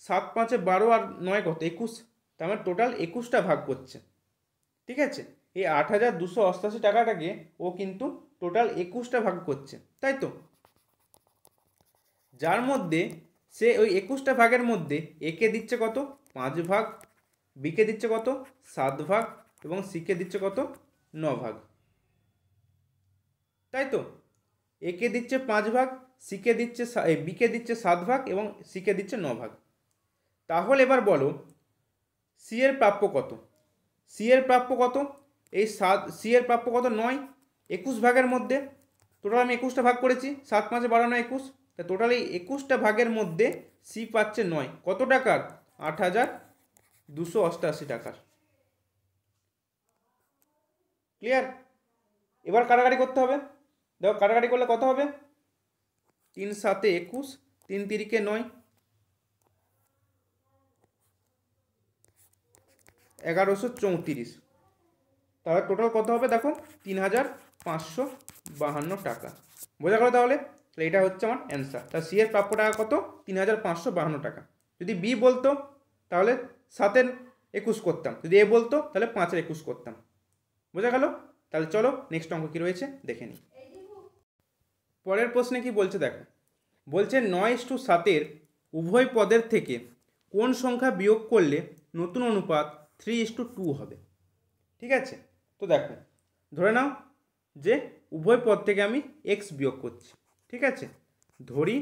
7 5 12 আর 9 কত? 21। তার মানে টোটাল 21টা ভাগ করছে। ঠিক আছে? এই 8,288 টাকাটাকে ও কিন্তু টোটাল 21টা ভাগ করছে, তাই তো? যার মধ্যে সে ওই 21টা ভাগের মধ্যে একে দিচ্ছে কত? 5 ভাগ, বিকে দিচ্ছে কত? 7 ভাগ, এবং সিকে দিচ্ছে কত? 9 ভাগ, তাই তো? একে দিচ্ছে 5 ভাগ, সিকে দিচ্ছে বিকে দিচ্ছে 7 ভাগ, এবং সিকে দিচ্ছে 9 ভাগ। তাহলে এবার বলো সি এর প্রাপ্য কত? সি এর প্রাপ্য কত? এই 7, সি এর প্রাপ্য কত? 9। 21 ভাগের মধ্যে টোটাল আমি 21টা ভাগ করেছি, 7 5 12 9 21, তা টোটাল এই 21টা ভাগের মধ্যে সি পাচ্ছে 9। কত টাকার? 8,288 টাকার। ক্লিয়ার? এবার কাটাকাটি করতে হবে। দেখো কাটাকাটি করলে কত হবে? 3 7 21, 3 3 9, 1134। তাহলে টোটাল কত হবে দেখো? 3,552 টাকা। বোঝা গেল? তাহলে এটা হচ্ছে আমার অ্যান্সার। তা সি এর প্রাপ্য টাকা কত? 3,552 টাকা। যদি বি বলতো তাহলে 7 21 করতাম, যদি এ বলতো তাহলে 5 21 করতাম। বোঝা গেল? তাহলে চলো নেক্সট অঙ্ক কী রয়েছে দেখে নিই। পরের প্রশ্নে কি বলছে দেখো, বলছে 9:7 উভয় পদের থেকে কোন সংখ্যা বিয়োগ করলে নতুন অনুপাত 3:2 হবে? ঠিক আছে? তো দেখো, ধরে নাও যে উভয় পদ থেকে আমি এক্স বিয়োগ করছি। ঠিক আছে? ধরি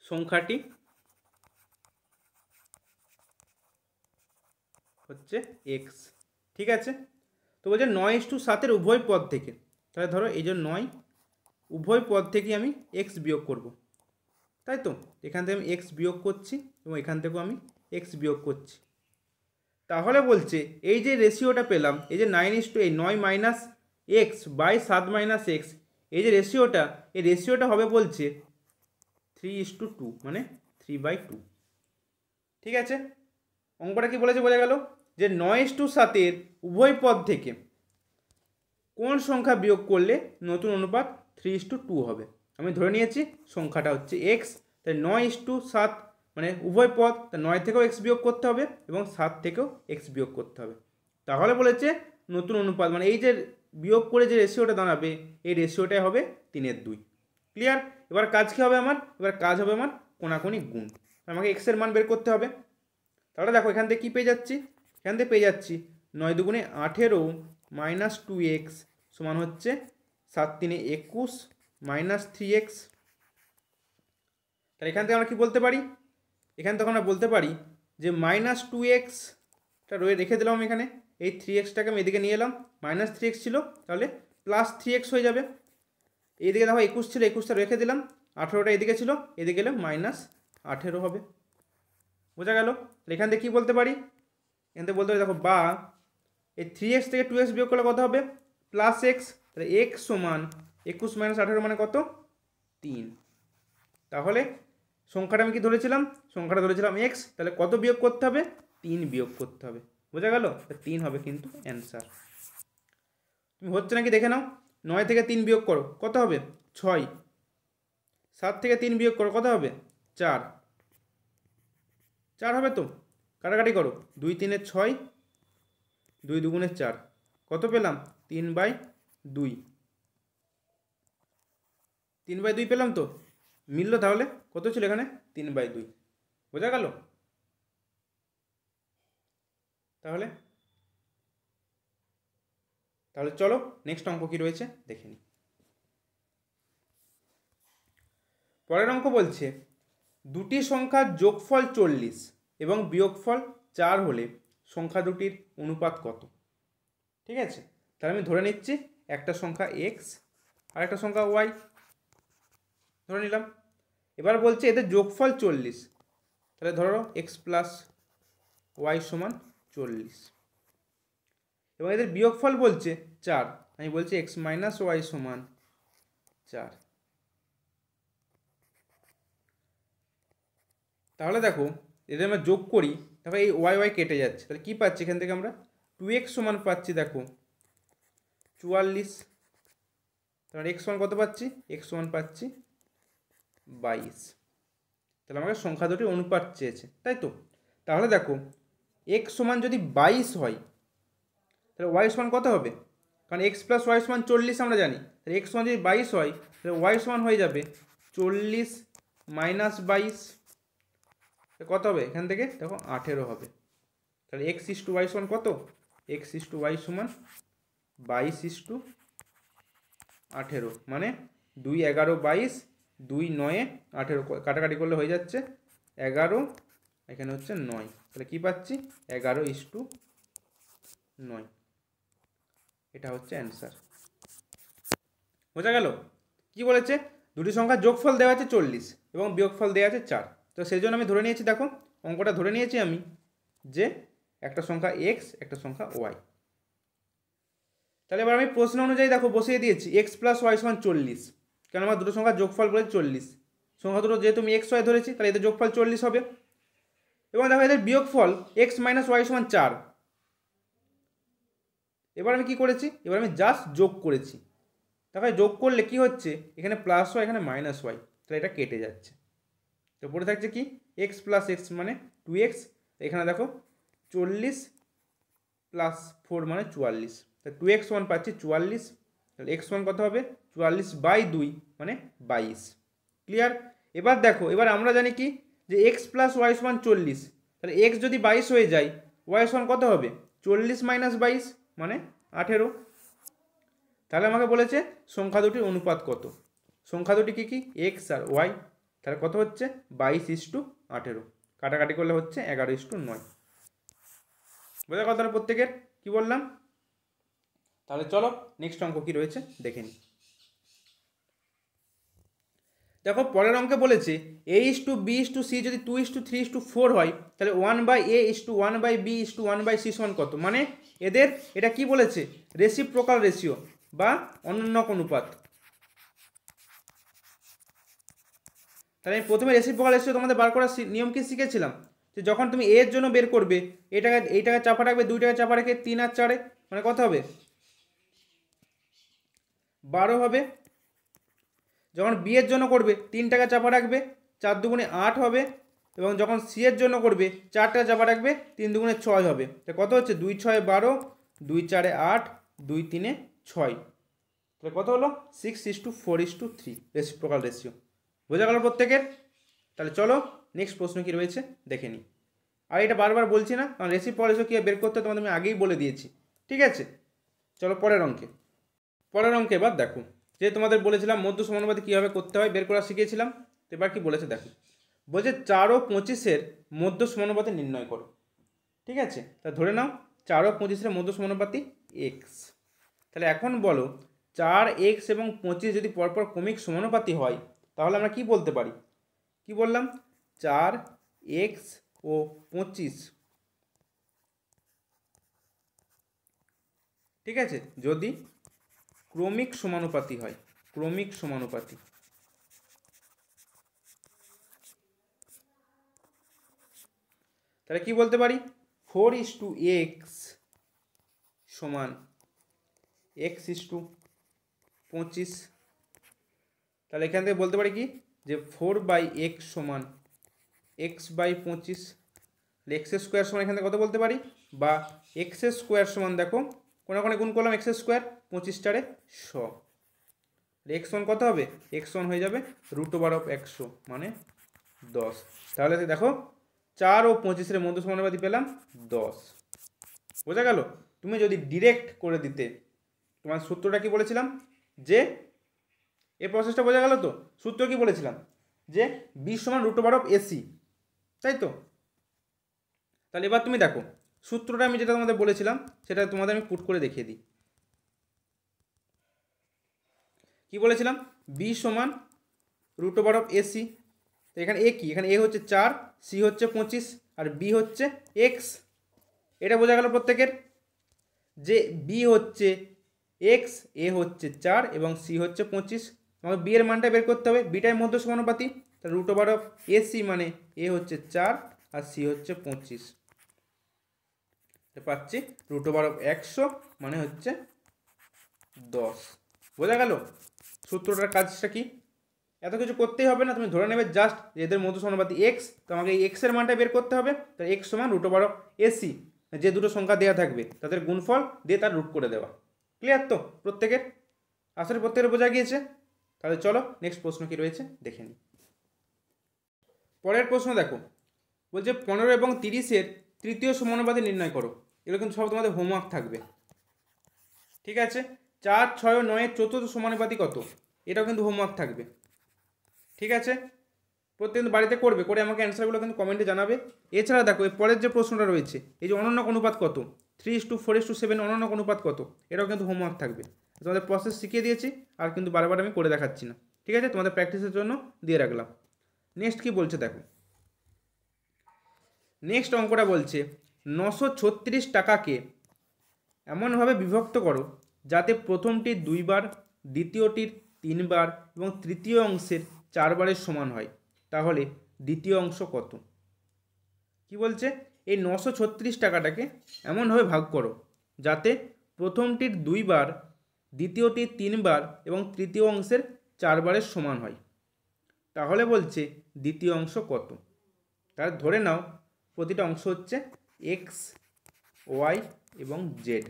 সংখ্যাটি হচ্ছে এক্স। ঠিক আছে? তো বলছে 9:7 উভয় পদ থেকে, তাহলে ধরো এই যে 9, উভয় পদ থেকে আমি এক্স বিয়োগ করব, তাই তো? এখান থেকে আমি এক্স বিয়োগ করছি এবং এখান থেকেও আমি এক্স বিয়োগ করছি। তাহলে বলছে এই যে রেশিওটা পেলাম, এই যে 9:, এই 9 minus x by 7 minus x, এই যে রেশিওটা, এই রেশিওটা হবে বলছে 3:2, মানে 3/2। ঠিক আছে? অঙ্কটা কি বলেছে বোঝা গেল? যে 9:7 উভয় পদ থেকে কোন সংখ্যা বিয়োগ করলে নতুন অনুপাত 3:2 হবে। আমি ধরে নিয়েছি সংখ্যাটা হচ্ছে এক্স, তাই 9:7 মানে উভয় পদ, তা 9 থেকেও এক্স বিয়োগ করতে হবে এবং 7 থেকেও এক্স বিয়োগ করতে হবে। তাহলে বলেছে নতুন অনুপাত, মানে এই যে বিয়োগ করে যে রেশিওটা দাঁড়াবে, এই রেশিওটাই হবে 3/2। ক্লিয়ার? এবার কাজ কী হবে আমার? এবার কাজ হবে আমার কোনাকুনি গুণ। আমাকে এক্সের মান বের করতে হবে। তাহলে দেখো এখান থেকে কী পেয়ে যাচ্ছি? এখান থেকে পেয়ে যাচ্ছি 9 দুগুণে 18 মাইনাস 2x সমান হচ্ছে 7 3 21 মাইনাস 3x। তাহলে এখান থেকে আমরা কী বলতে পারি? এখান থেকে আমরা বলতে পারি যে মাইনাস 2xটা রেখে দিলাম এখানে, এই 3xটাকে আমি এদিকে নিয়ে এলাম, মাইনাস 3x ছিল তাহলে প্লাস 3x হয়ে যাবে। এইদিকে দেখো 21 ছিল, 21টা রেখে দিলাম, 18টা এদিকে ছিল, এদিকে গেলে মাইনাস 18 হবে। বোঝা গেল? এখান থেকে কী বলতে পারি? এখান থেকে বলতে পারি দেখো, বা এই 3x থেকে 2x বিয়োগ করলে কত হবে? Plus x. তাহলে এক্স সমান 21 মাইনাস 18 মানে কত? 3। তাহলে সংখ্যাটা আমি কি ধরেছিলাম? সংখ্যাটা ধরেছিলাম এক্স, তাহলে কত বিয়োগ করতে হবে? 3 বিয়োগ করতে হবে। বোঝা গেল? 3 হবে কিন্তু অ্যান্সার। তুমি হচ্ছে নাকি দেখে নাও। 9 থেকে 3 বিয়োগ করো, কত হবে? 6। 7 থেকে 3 বিয়োগ করো, কত হবে? 4। 4 হবে তো? কাটাকাটি করো, 2 3 6, 2 দুগুণে 4, কত পেলাম? 3/2। 3/2 পেলাম তো? মিললো? তাহলে কত ছিল এখানে? 3/2। বোঝা গেল? তাহলে চলো নেক্সট অঙ্ক কি রয়েছে দেখে নিই। পরের অঙ্ক বলছে দুটি সংখ্যার যোগফল 40 এবং বিয়োগফল 4 হলে সংখ্যা দুটির অনুপাত কত? ঠিক আছে? তাহলে আমি ধরে নিচ্ছি একটা সংখ্যা এক্স আর একটা সংখ্যা ওয়াই ধরে নিলাম। এবার বলছে এদের যোগফল 40, তাহলে ধরো এক্স প্লাস ওয়াই সমান 40, এবং এদের বিয়োগফল বলছে 4, আমি বলছি এক্স মাইনাস ওয়াই সমান 4। তাহলে দেখো যদি আমরা যোগ করি দেখো এই ওয়াই ওয়াই কেটে যাচ্ছে, তাহলে কী পাচ্ছি এখান থেকে আমরা 2x সমান পাচ্ছি দেখো 44। তাহলে এক্স সমান কত পাচ্ছি, এক্স সমান পাচ্ছি 22। তাহলে আমাকে সংখ্যা দুটির অনুপাত চেয়েছে, তাই তো। তাহলে দেখো এক্স সমান যদি 22 হয় তাহলে ওয়াই সমান কত হবে, কারণ এক্স প্লাস ওয়াই সমান 40 আমরা জানি, তাহলে এক্স সমান যদি 22 হয় তাহলে ওয়াই সমান হয়ে যাবে 40 মাইনাস 22। কত হবে এখান থেকে দেখো 18 হবে। তাহলে এক্স ইস টু ওয়াই সমান কত, এক্স ইস টু ওয়াই সমান 22 ইস টু 18, মানে 2 11 22, 2 9 18, কাটাকাটি করলে হয়ে যাচ্ছে 11, এখানে হচ্ছে 9। তাহলে কী পাচ্ছি 11 ইস টু 9, এটা হচ্ছে অ্যান্সার। বোঝা গেল কি বলেছে, দুটি সংখ্যার যোগফল দেওয়া আছে 40 এবং বিয়োগফল দেওয়া আছে 4। তো সেই জন্য আমি ধরে নিয়েছি, দেখো অঙ্কটা ধরে নিয়েছি আমি যে একটা সংখ্যা এক্স একটা সংখ্যা ওয়াই। তাহলে এবার আমি প্রশ্ন অনুযায়ী দেখো বসিয়ে দিয়েছি এক্স প্লাস ওয়াই সমান 40, কারণ আমার দুটো সংখ্যার যোগফল বলেছে 40, সংখ্যা দুটো যেহেতু আমি এক্স ওয়াই ধরেছি তাহলে এদের যোগফল 40 হবে। এবং দেখো এদের বিয়োগফল এক্স মাইনাস ওয়াই সমান 4। এবার আমি কি করেছি, এবার আমি জাস্ট যোগ করেছি। তারপরে যোগ করলে কি হচ্ছে, এখানে প্লাস ওয়াই এখানে মাইনাস ওয়াই, তাহলে এটা কেটে যাচ্ছে। তো পড়ে থাকছে কি এক্স প্লাস এক্স মানে 2x, এখানে দেখো 40 প্লাস 4 মানে 44, তাহলে 2x ওয়ান পাচ্ছি 44, তাহলে এক্স ওয়ান কত হবে 44/2 মানে 22। ক্লিয়ার। এবার দেখো এবার আমরা জানি কি যে এক্স প্লাস ওয়াই সমান 40, তাহলে এক্স যদি 22 হয়ে যায় ওয়াই সমান কত হবে 40 মাইনাস 22 মানে 18। তাহলে আমাকে বলেছে সংখ্যা দুটির অনুপাত কত, সংখ্যা দুটি কী কী এক্স আর ওয়াই, তাহলে কত হচ্ছে 22 ইস টু 18, কাটাকাটি করলে হচ্ছে 11 ইস টু 9। বোঝা কথাটা প্রত্যেকের কি বললাম। তাহলে চলো নেক্সট অঙ্ক কি রয়েছে দেখে নিই। দেখো পরের অঙ্কে বলেছে A is to B is to C যদি 2:3:4 হয় তাহলে 1/a is to 1/b is to 1/c সমান কত, মানে এদের এটা কি বলেছে রেসিপ্রোকাল রেশিও বা অনন্যক অনুপাত। তাহলে আমি প্রথমে রেসিপ্রোকাল রেশিও তোমাদের বার করার নিয়ম কি শিখেছিলাম, যে যখন তুমি এর জন্য বের করবে এই টাকা চাপা রাখবে, 2 টাকা চাপা রেখে 3 আর 4 মানে কত হবে 12 হবে। যখন বি এর জন্য করবে 3 টাকা চাপা রাখবে, 4 দুগুণে 8 হবে। এবং যখন সি এর জন্য করবে 4 টাকা চাপা রাখবে, 3 দুগুণে 6 হবে। তো কত হচ্ছে 2 6 12, 2 4 8, 2 3 6, তাহলে কত হলো 6:4:3 রেসিপ্রোকাল রেশিও। বোঝা গেল প্রত্যেকের। তাহলে চলো নেক্সট প্রশ্ন কি রয়েছে দেখে নিই। আর এটা বারবার বলছি না, কারণ রেসিপ্রোকাল রেশিও কীভাবে বের করতে তোমাদের আমি আগেই বলে দিয়েছি, ঠিক আছে। চলো পরের অঙ্কে এবার দেখো, যে তোমাদের বলেছিলাম মধ্য সমানুপাতি কীভাবে করতে হয় বের করা শিখিয়েছিলাম। তো এবার কি বলেছে দেখো, বলছে 4 ও 25-এর মধ্য সমানুপাতি নির্ণয় করো। ঠিক আছে, তা ধরে নাও 4 ও 25-এর মধ্য সমানুপাতি এক্স। তাহলে এখন বলো 4x এবং 25 যদি পরপর ক্রমিক সমানুপাতি হয় তাহলে আমরা কি বলতে পারি, কি বললাম 4x ও 25, ঠিক আছে, যদি ক্রমিক সমানুপাতি হয়, ক্রমিক সমানুপাতি। তাহলে কি বলতে পারি 4:x সমান x:25। তাহলে এখান থেকে বলতে পারি কি যে 4/x সমান x/25, এক্সের স্কোয়ার সমান এখান থেকে কত বলতে পারি, বা এক্সের স্কোয়ার সমান দেখো কোনে গুণ করলাম এক্সের স্কোয়ার 25 4 100, x1 কত হবে x1 হয়ে যাবে √100 মানে 10। তাহলে দেখো 4 ও 25-এর মধ্য সমানুপাতি পেলাম 10। বোঝা গেল। তুমি যদি ডিরেক্ট করে দিতে, তোমার সূত্রটা কি বলেছিলাম, যে এই প্রসেসটা বোঝা গেল তো, সূত্র কি বলেছিলাম যে b সমান √AC, তাই তো। তাহলে এবার তুমি দেখো সূত্রটা আমি যেটা তোমাদের বলেছিলাম সেটা তোমাদের আমি পুট করে দেখিয়ে দিই। কি বলেছিলাম b সমান √AC, তো এখানে a কি, এখানে a হচ্ছে 4, c হচ্ছে 25 আর b হচ্ছে x। এটা বোঝা গেল প্রত্যেকের, যে b হচ্ছে x, a হচ্ছে 4 এবং c হচ্ছে 25। আমাকে b এর মানটা বের করতে হবে, বিটার মধ্য সমানুপাতি, তা রুট ওভার অফ এসি মানে এ হচ্ছে 4 আর সি হচ্ছে 25, পাচ্ছি রুট ওভার অফ 100 মানে হচ্ছে 10। বোঝা গেল সূত্রটার কাজটা কি? এত কিছু করতেই হবে না, তুমি ধরে নেবে জাস্ট এদের মধ্য সমানুপাতি এক্স, তো আমাকে এই এক্সের মানটা বের করতে হবে। তাই এক্স সমান রুট ওভার অফ এসি, যে দুটো সংখ্যা দেওয়া থাকবে তাদের গুণফল দিয়ে তার রুট করে দেওয়া। ক্লিয়ার তো প্রত্যেকের? আসলে প্রত্যেকের বোঝা গিয়েছে। তাহলে চলো নেক্সট প্রশ্ন কি রয়েছে দেখে নিই। পরের প্রশ্ন দেখো, বলছে 15 এবং 30-এর তৃতীয় সমানুপাতি নির্ণয় করো। এগুলো কিন্তু সব তোমাদের হোমওয়ার্ক থাকবে, ঠিক আছে? 4, 6 ও 9-এর চতুর্থ সমানুপাতি কত? এটাও কিন্তু হোমওয়ার্ক থাকবে, ঠিক আছে? প্রত্যেক বাড়িতে করবে, করে আমাকে অ্যান্সারগুলো কিন্তু কমেন্টে জানাবে। এছাড়া দেখো এর পরের যে প্রশ্নটা রয়েছে, এই যে অনন্য অনুপাত কত, 3:4:7 অনন্য অনুপাত কত, এটাও কিন্তু হোমওয়ার্ক থাকবে। তোমাদের প্রসেস শিখিয়ে দিয়েছি, আর কিন্তু বারবার আমি করে দেখাচ্ছি না, ঠিক আছে? তোমাদের প্র্যাকটিসের জন্য দিয়ে রাখলাম। নেক্সট কি বলছে দেখো, নেক্সট অঙ্কটা বলছে 936 টাকাকে এমনভাবে বিভক্ত করো যাতে প্রথমটির 2 বার, দ্বিতীয়টির 3 বার এবং তৃতীয় অংশের 4 বারের সমান হয়, তাহলে দ্বিতীয় অংশ কত? কি বলছে, এই 936 টাকাটাকে এমনভাবে ভাগ করো যাতে প্রথমটির 2 বার, দ্বিতীয়টির 3 বার এবং তৃতীয় অংশের 4 বারের সমান হয়, তাহলে বলছে দ্বিতীয় অংশ কত? তার ধরে নাও প্রতিটা অংশ হচ্ছে এক্স, ওয়াই এবং জেড,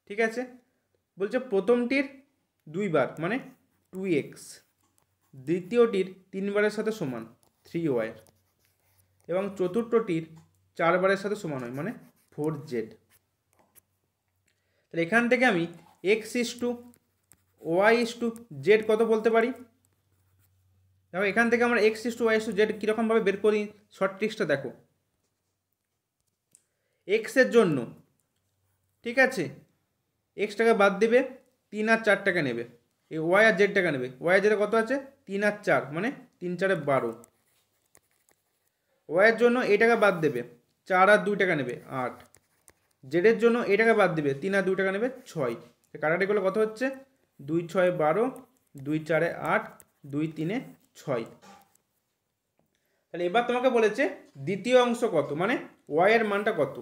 ঠিক আছে? বলছে প্রথমটির 2 বার মানে 2x, দ্বিতীয়টির 3 বারের সাথে সমান 3y এবং চতুর্থটির 4 বারের সাথে সমান হয় মানে 4z। তাহলে এখান থেকে আমি x:y:z কত বলতে পারি? দেখো এখান থেকে আমরা x:y:z কীরকমভাবে বের করি, শর্ট ট্রিক্সটা দেখো। এক্সের জন্য, ঠিক আছে, এক্সটাকে বাদ দেবে, 3 আর 4 টাকা নেবে, এই ওয়াই আর জেড টাকা নেবে। ওয়াই আর জেডে কত আছে, 3 আর 4 মানে 3 4 12। ওয়াইয়ের জন্য এই টাকা বাদ দেবে, 4 আর 2 টাকা নেবে 8। জেডের জন্য এই টাকা বাদ দেবে, 3 আর 2 টাকা নেবে 6। কাটাকাটি করলে কত হচ্ছে, 2 6 12, 2 4 8, 2 3 6। তাহলে এবার তোমাকে বলেছে দ্বিতীয় অংশ কত, মানে ওয়াইয়ের মানটা কত।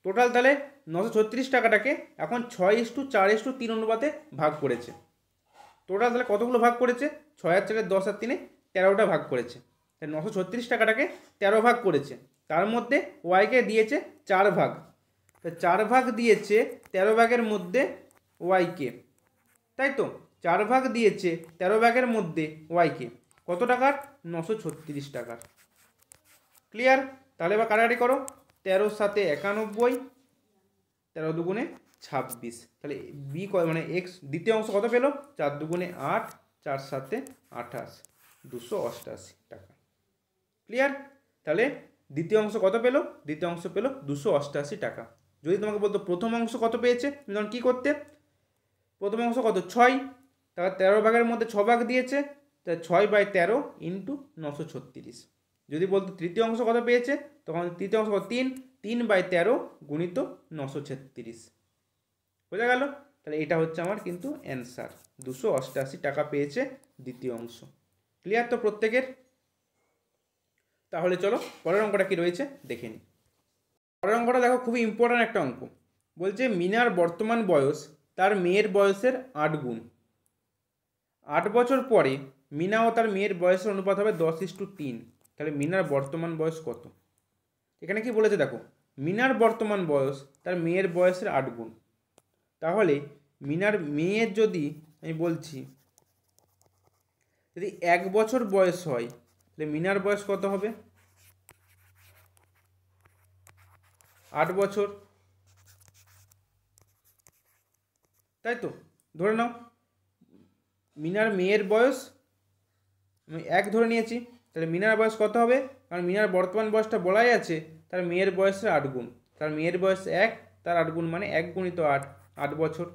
টোটাল তাহলে 936 টাকাটাকে এখন 6:4:3 অনুপাতে ভাগ করেছে। টোটাল তাহলে কতগুলো ভাগ করেছে, 6 আর 4 10 আর 3 13টা ভাগ করেছে। তাই 936 টাকাটাকে 13 ভাগ করেছে, তার মধ্যে ওয়াইকে দিয়েছে 4 ভাগ। তো 4 ভাগ দিয়েছে 13 ভাগের মধ্যে ওয়াইকে, তাই তো 4 ভাগ দিয়েছে 13 ভাগের মধ্যে ওয়াইকে। কত টাকার, 936 টাকার। ক্লিয়ার? তাহলে এবার কাটাকাটি করো, 13 7 91, 13 2 26। তাহলে বি মানে এক্স দ্বিতীয় অংশ কত পেলো, 4 2 8, 4 7 28, 288 টাকা। ক্লিয়ার? তাহলে দ্বিতীয় অংশ কত পেলো, দ্বিতীয় অংশ পেলো 288 টাকা। যদি তোমাকে বলতো প্রথম অংশ কত পেয়েছে, তুমি তখন কী করতে, প্রথম অংশ কত 6, তাহলে 13 ভাগের মধ্যে 6 ভাগ দিয়েছে, তাহলে 6/13 ইন্টু 936। যদি বলতো তৃতীয় অংশ কত পেয়েছে, তখন তৃতীয় অংশ কত 3, 3/13 গুণিত 936। বোঝা গেল? তাহলে এটা হচ্ছে আমার কিন্তু অ্যান্সার, 288 টাকা পেয়েছে দ্বিতীয় অংশ। ক্লিয়ার তো প্রত্যেকের? তাহলে চলো পরের অঙ্কটা কি রয়েছে দেখে নিই। পরের অঙ্কটা দেখো খুবই ইম্পর্ট্যান্ট একটা অঙ্ক। বলছে মিনার বর্তমান বয়স তার মেয়ের বয়সের 8 গুণ। 8 বছর পরে মিনা ও তার মেয়ের বয়সের অনুপাত হবে 10:3। তাহলে মিনার বর্তমান বয়স কত? এখানে কি বলেছে দেখো, মিনার বর্তমান বয়স তার মেয়ের বয়সের 8 গুণ। তাহলে মিনার মেয়ের যদি আমি বলছি যদি 1 বছর বয়স হয়, তাহলে মিনার বয়স কত হবে, 8 বছর, তাই তো? ধরে নাও মিনার মেয়ের বয়স আমি 1 ধরে নিয়েছি, তাহলে মিনার বয়স কত হবে, কারণ মিনার বর্তমান বয়সটা বলাই আছে, তার মেয়ের বয়সের 8 গুণ। তার মেয়ের বয়স 1, তার 8 গুণ মানে 1 গুণিত 8, 8 বছর।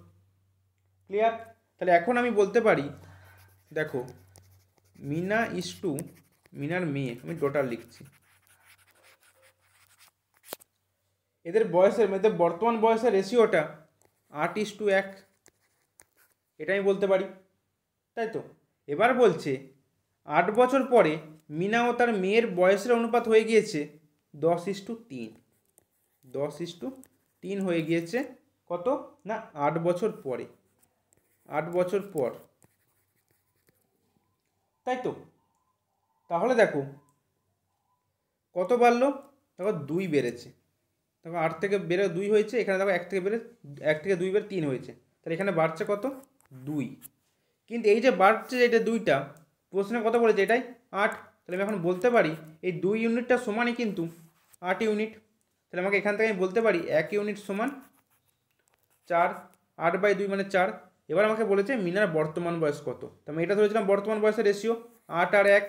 ক্লিয়ার? তাহলে এখন আমি বলতে পারি দেখো মিনা ইস টু মিনার মেয়ে, আমি টোটাল লিখছি, এদের বয়সের মধ্যে বর্তমান বয়সের রেশিওটা 8:1, এটা আমি বলতে পারি, তাই তো? এবার বলছে 8 বছর পরে মিনা ও তার মেয়ের বয়সের অনুপাত হয়ে গিয়েছে 10:3। 10:3 হয়ে গিয়েছে কত না 8 বছর পরে, 8 বছর পর, তাই তো। তাহলে দেখো কত বাড়লো, দেখো 2 বেড়েছে, দেখো 8 থেকে বেড়ে 2 হয়েছে, এখানে দেখো 1 থেকে বেড়ে 1 থেকে 2 বেড়ে 3 হয়েছে, তাহলে এখানে বাড়ছে কত 2। কিন্তু এই যে বাড়ছে এটা 2টা, প্রশ্নে কত বলেছে এটাই 8, তাহলে আমি এখন বলতে পারি এই 2 ইউনিটটা সমানই কিন্তু 8 ইউনিট। তাহলে আমাকে এখান থেকে আমি বলতে পারি 1 ইউনিট সমান 4, 8/2 মানে 4। এবার আমাকে বলেছে মিনার বর্তমান বয়স কত, তো আমি এটা ধরেছিলাম বর্তমান বয়সের রেশিও 8 আর 1,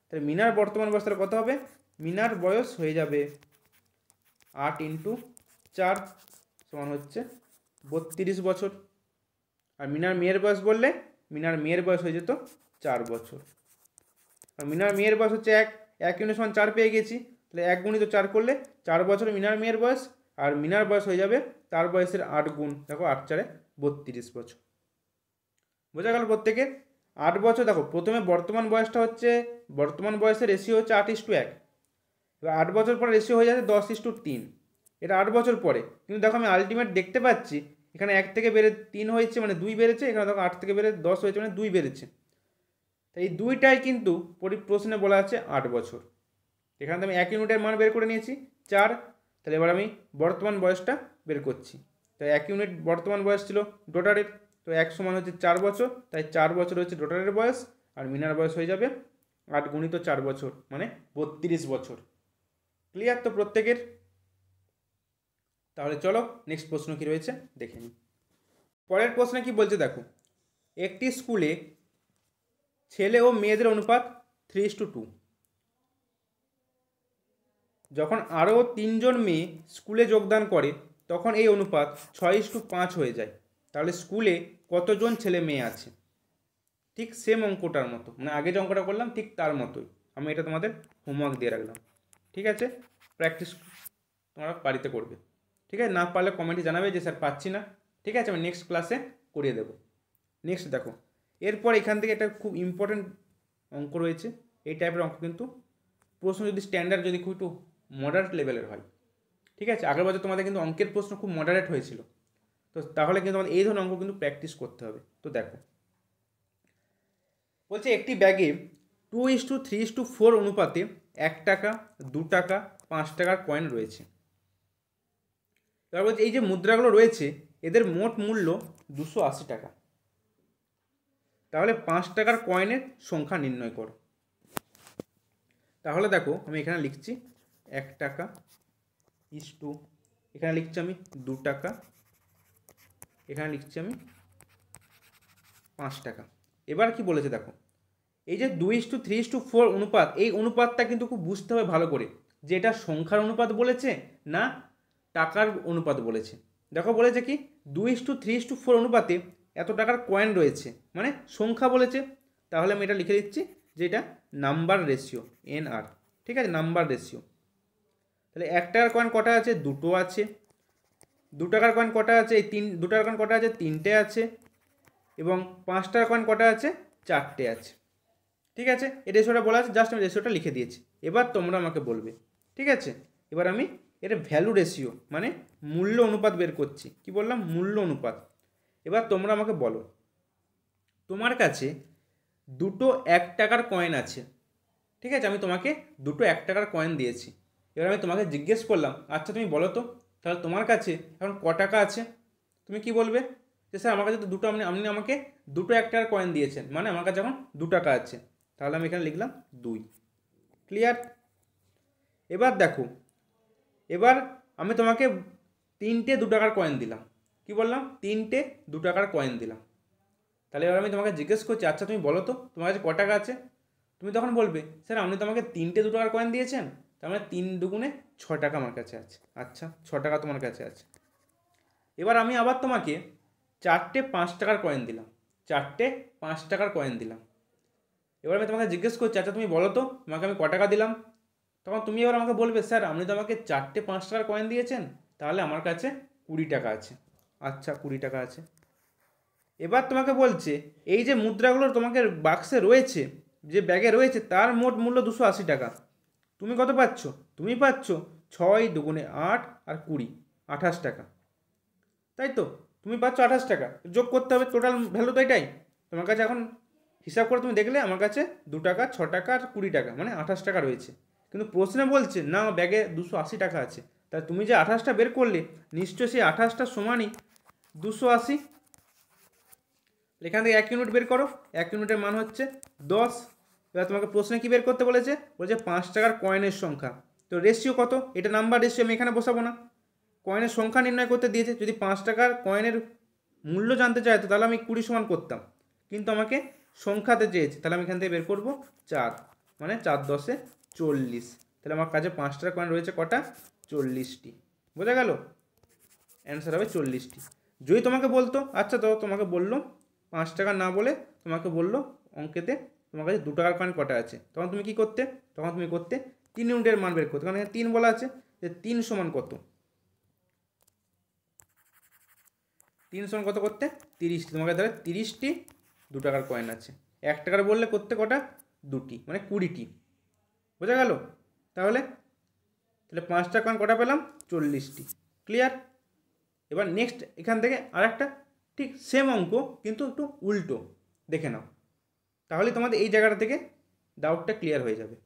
তাহলে মিনার বর্তমান বয়স তাহলে কত হবে, মিনার বয়স হয়ে যাবে 8 × 4 সমান হচ্ছে 32 বছর। আর মিনার মেয়ের বয়স বললে মিনার মেয়ের বয়স হয়ে যেত 4 বছর। আর মিনার মেয়ের বয়স হচ্ছে 1 ইউনিট সমান 4 পেয়ে গেছি, তাহলে 1 গুণিত 4 করলে 4 বছর মিনার মেয়ের বয়স, আর মিনার বয়স হয়ে যাবে তার বয়সের 8 গুণ, দেখো 8 4 32 বছর। বোঝা গেল প্রত্যেকের। 8 বছর, দেখো প্রথমে বর্তমান বয়সটা হচ্ছে, বর্তমান বয়সের রেশিও হচ্ছে 8:1, এবার 8 বছর পরে রেশিও হয়ে যাচ্ছে 10:3, এটা 8 বছর পরে। কিন্তু দেখো আমি আলটিমেট দেখতে পাচ্ছি এখানে 1 থেকে বেড়ে 3 হয়েছে মানে 2 বেড়েছে, এখানে দেখো 8 থেকে বেড়ে 10 হয়েছে মানে 2 বেড়েছে। তাই এই 2টাই কিন্তু প্রশ্নে বলা আছে 8 বছর। এখানে তো আমি 1 ইউনিটের মান বের করে নিয়েছি 4, তাহলে এবার আমি বর্তমান বয়সটা বের করছি। তাই 1 ইউনিট বর্তমান বয়স ছিল ডটারের, তো 1 সমান হচ্ছে 4 বছর, তাই 4 বছর হচ্ছে ডটারের বয়স, আর মিনার বয়স হয়ে যাবে 8 গুণিত 4 বছর মানে 32 বছর। ক্লিয়ার তো প্রত্যেকের? তাহলে চলো নেক্সট প্রশ্ন কি রয়েছে দেখে নিই। পরের প্রশ্নে কি বলছে দেখো, একটি স্কুলে ছেলে ও মেয়েদের অনুপাত 3:2, যখন আরও 3 জন মেয়ে স্কুলে যোগদান করে তখন এই অনুপাত 6:5 হয়ে যায়। তাহলে স্কুলে কতজন ছেলে মেয়ে আছে? ঠিক সেম অঙ্কটার মতো, মানে আগে যে অঙ্কটা করলাম ঠিক তার মতোই আমি এটা তোমাদের হোমওয়ার্ক দিয়ে রাখলাম। ঠিক আছে, প্র্যাকটিস তোমরা বাড়িতে করবে। ঠিক আছে, না পারলে কমেন্টে জানাবে যে স্যার পাচ্ছি না। ঠিক আছে, আমি নেক্সট ক্লাসে করিয়ে দেবো। নেক্সট দেখো, এরপর এখান থেকে একটা খুব ইম্পর্টেন্ট অঙ্ক রয়েছে। এই টাইপের অঙ্ক কিন্তু প্রশ্ন যদি স্ট্যান্ডার্ড যদি খুব একটু মডারেট লেভেলের হয়, ঠিক আছে, আগের বছর তোমাদের কিন্তু অঙ্কের প্রশ্ন খুব মডারেট হয়েছিল, তো তাহলে কিন্তু আমাদের এই ধরনের অঙ্ক কিন্তু প্র্যাকটিস করতে হবে। তো দেখো বলছে একটি ব্যাগে 2:3:4 অনুপাতে 1 টাকা, 2 টাকা, 5 টাকার কয়েন রয়েছে। এবার বলছে এই যে মুদ্রাগুলো রয়েছে এদের মোট মূল্য 280 টাকা। তাহলে 5 টাকার কয়েনের সংখ্যা নির্ণয় করো। তাহলে দেখো আমি এখানে লিখছি 1 টাকা = এখানে লিখছি আমি 2 টাকা, এখানে লিখছি আমি 5 টাকা। এবার কি বলেছে দেখো, এই যে 2:3:4 অনুপাত, এই অনুপাতটা কিন্তু খুব বুঝতে হবে ভালো করে যে এটা সংখ্যার অনুপাত বলেছে না টাকার অনুপাত বলেছে। দেখো বলেছে কি 2:3:4 অনুপাতে এত টাকার কয়েন রয়েছে, মানে সংখ্যা বলেছে। তাহলে আমি এটা লিখে দিচ্ছি যে এটা নাম্বার রেশিও, NR। ঠিক আছে, নাম্বার রেশিও। তাহলে 1 টাকার কয়েন কটা আছে? 2টো আছে। 2 টাকার কয়েন কটা আছে? এই 2 টাকার কয়েন কটা আছে? 3টে আছে। এবং 5 টাকার কয়েন কটা আছে? 4টে আছে। ঠিক আছে, এই রেশিওটা বলা আছে, জাস্ট আমি রেশিওটা লিখে দিয়েছি। এবার তোমরা আমাকে বলবে, ঠিক আছে, এবার আমি এটা ভ্যালু রেশিও মানে মূল্য অনুপাত বের করছি। কি বললাম? মূল্য অনুপাত। এবার তোমরা আমাকে বলো, তোমার কাছে 2টো 1 টাকার কয়েন আছে। ঠিক আছে, আমি তোমাকে 2টো 1 টাকার কয়েন দিয়েছি। এবার আমি তোমাকে জিজ্ঞেস করলাম, আচ্ছা তুমি বলো তো তাহলে তোমার কাছে এখন ক টাকা আছে? তুমি কি বলবে যে স্যার আমার কাছে তো দুটো, আপনি আমাকে 2টো 1 টাকার কয়েন দিয়েছেন, মানে আমার কাছে এখন 2 টাকা আছে। তাহলে আমি এখানে লিখলাম 2। ক্লিয়ার? এবার দেখো, এবার আমি তোমাকে 3টে 2 টাকার কয়েন দিলাম। কি বললাম? 3টে 2 টাকার কয়েন দিলাম। তাহলে এবার আমি তোমাকে জিজ্ঞেস করছি, আচ্ছা তুমি বলো তো তোমার কাছে ক টাকা আছে? তুমি তখন বলবে স্যার আপনি তো আমাকে 3টে 2 টাকার কয়েন দিয়েছেন, তার মানে 3 দুগুণে 6 টাকা আমার কাছে আছে। আচ্ছা 6 টাকা তোমার কাছে আছে। এবার আমি আবার তোমাকে 4টে 5 টাকার কয়েন দিলাম, 4টে 5 টাকার কয়েন দিলাম। এবার আমি তোমাকে জিজ্ঞেস করছি, আচ্ছা তুমি বলো তো তোমাকে আমি ক টাকা দিলাম? তখন তুমি এবার আমাকে বলবে স্যার আপনি তো আমাকে 4টে 5 টাকার কয়েন দিয়েছেন, তাহলে আমার কাছে 20 টাকা আছে। আচ্ছা 20 টাকা আছে। এবার তোমাকে বলছে এই যে মুদ্রাগুলো তোমাকে বাক্সে রয়েছে যে ব্যাগে রয়েছে তার মোট মূল্য 280 টাকা। তুমি কত পাচ্ছ? তুমি পাচ্ছ 6 দুগুণে 8 আর 20, 28 টাকা, তাই তো? তুমি পাচ্ছ 28 টাকা, যোগ করতে হবে, টোটাল ভ্যালু তো এটাই। তোমার কাছে এখন হিসাব করে তুমি দেখলে আমার কাছে 2 টাকা, 6 টাকা আর 20 টাকা, মানে 28 টাকা রয়েছে। কিন্তু প্রশ্নে বলছে না ব্যাগে 280 টাকা আছে, তাহলে তুমি যে 28টা বের করলে নিশ্চয়ই সেই 28টা সমানই 280। এখান থেকে 1 ইউনিট বের করো, 1 ইউনিটের মান হচ্ছে 10। এবার তোমাকে প্রশ্নে কি বের করতে বলেছে? বলেছে 5 টাকার কয়েনের সংখ্যা। তো রেশিও কত? এটা নাম্বার রেশিও, আমি এখানে বসাবো না, কয়েনের সংখ্যা নির্ণয় করতে দিয়েছে। যদি 5 টাকার কয়েনের মূল্য জানতে চাইতো তাহলে আমি 20 সমান করতাম, কিন্তু আমাকে সংখ্যাতে চেয়েছে, তাহলে আমি এখান থেকে বের করবো 4, মানে 4 10 40। তাহলে আমার কাছে 5 টাকার কয়েন রয়েছে কটা? 40টি। বোঝা গেল? অ্যান্সার হবে 40টি। যদি তোমাকে বলতো, আচ্ছা তো তোমাকে বললো 5 টাকা না বলে তোমাকে বললো অঙ্কেতে তোমার কাছে 2 টাকার কয়েন কটা আছে, তখন তুমি কি করতে? তখন তুমি করতে 3 ইউনিটের মান বের করতে, কারণ এখানে 3 বলা আছে, যে 3 সমান কত? 3 সমান কত করতে? 30টি। তোমাকে ধরে 30টি 2 টাকার কয়েন আছে। 1 টাকার বললে করতে কটা? 2টি, মানে 20টি। বোঝা গেল? তাহলে তাহলে 5 টাকার কয়েন কটা পেলাম? 40টি। ক্লিয়ার? এবার নেক্সট এখান থেকে আরেকটা ঠিক সেম অঙ্ক, কিন্তু একটু উল্টো, দেখে নাও, তাহলে তোমাদের এই জায়গাটা থেকে ডাউটটা ক্লিয়ার হয়ে যাবে।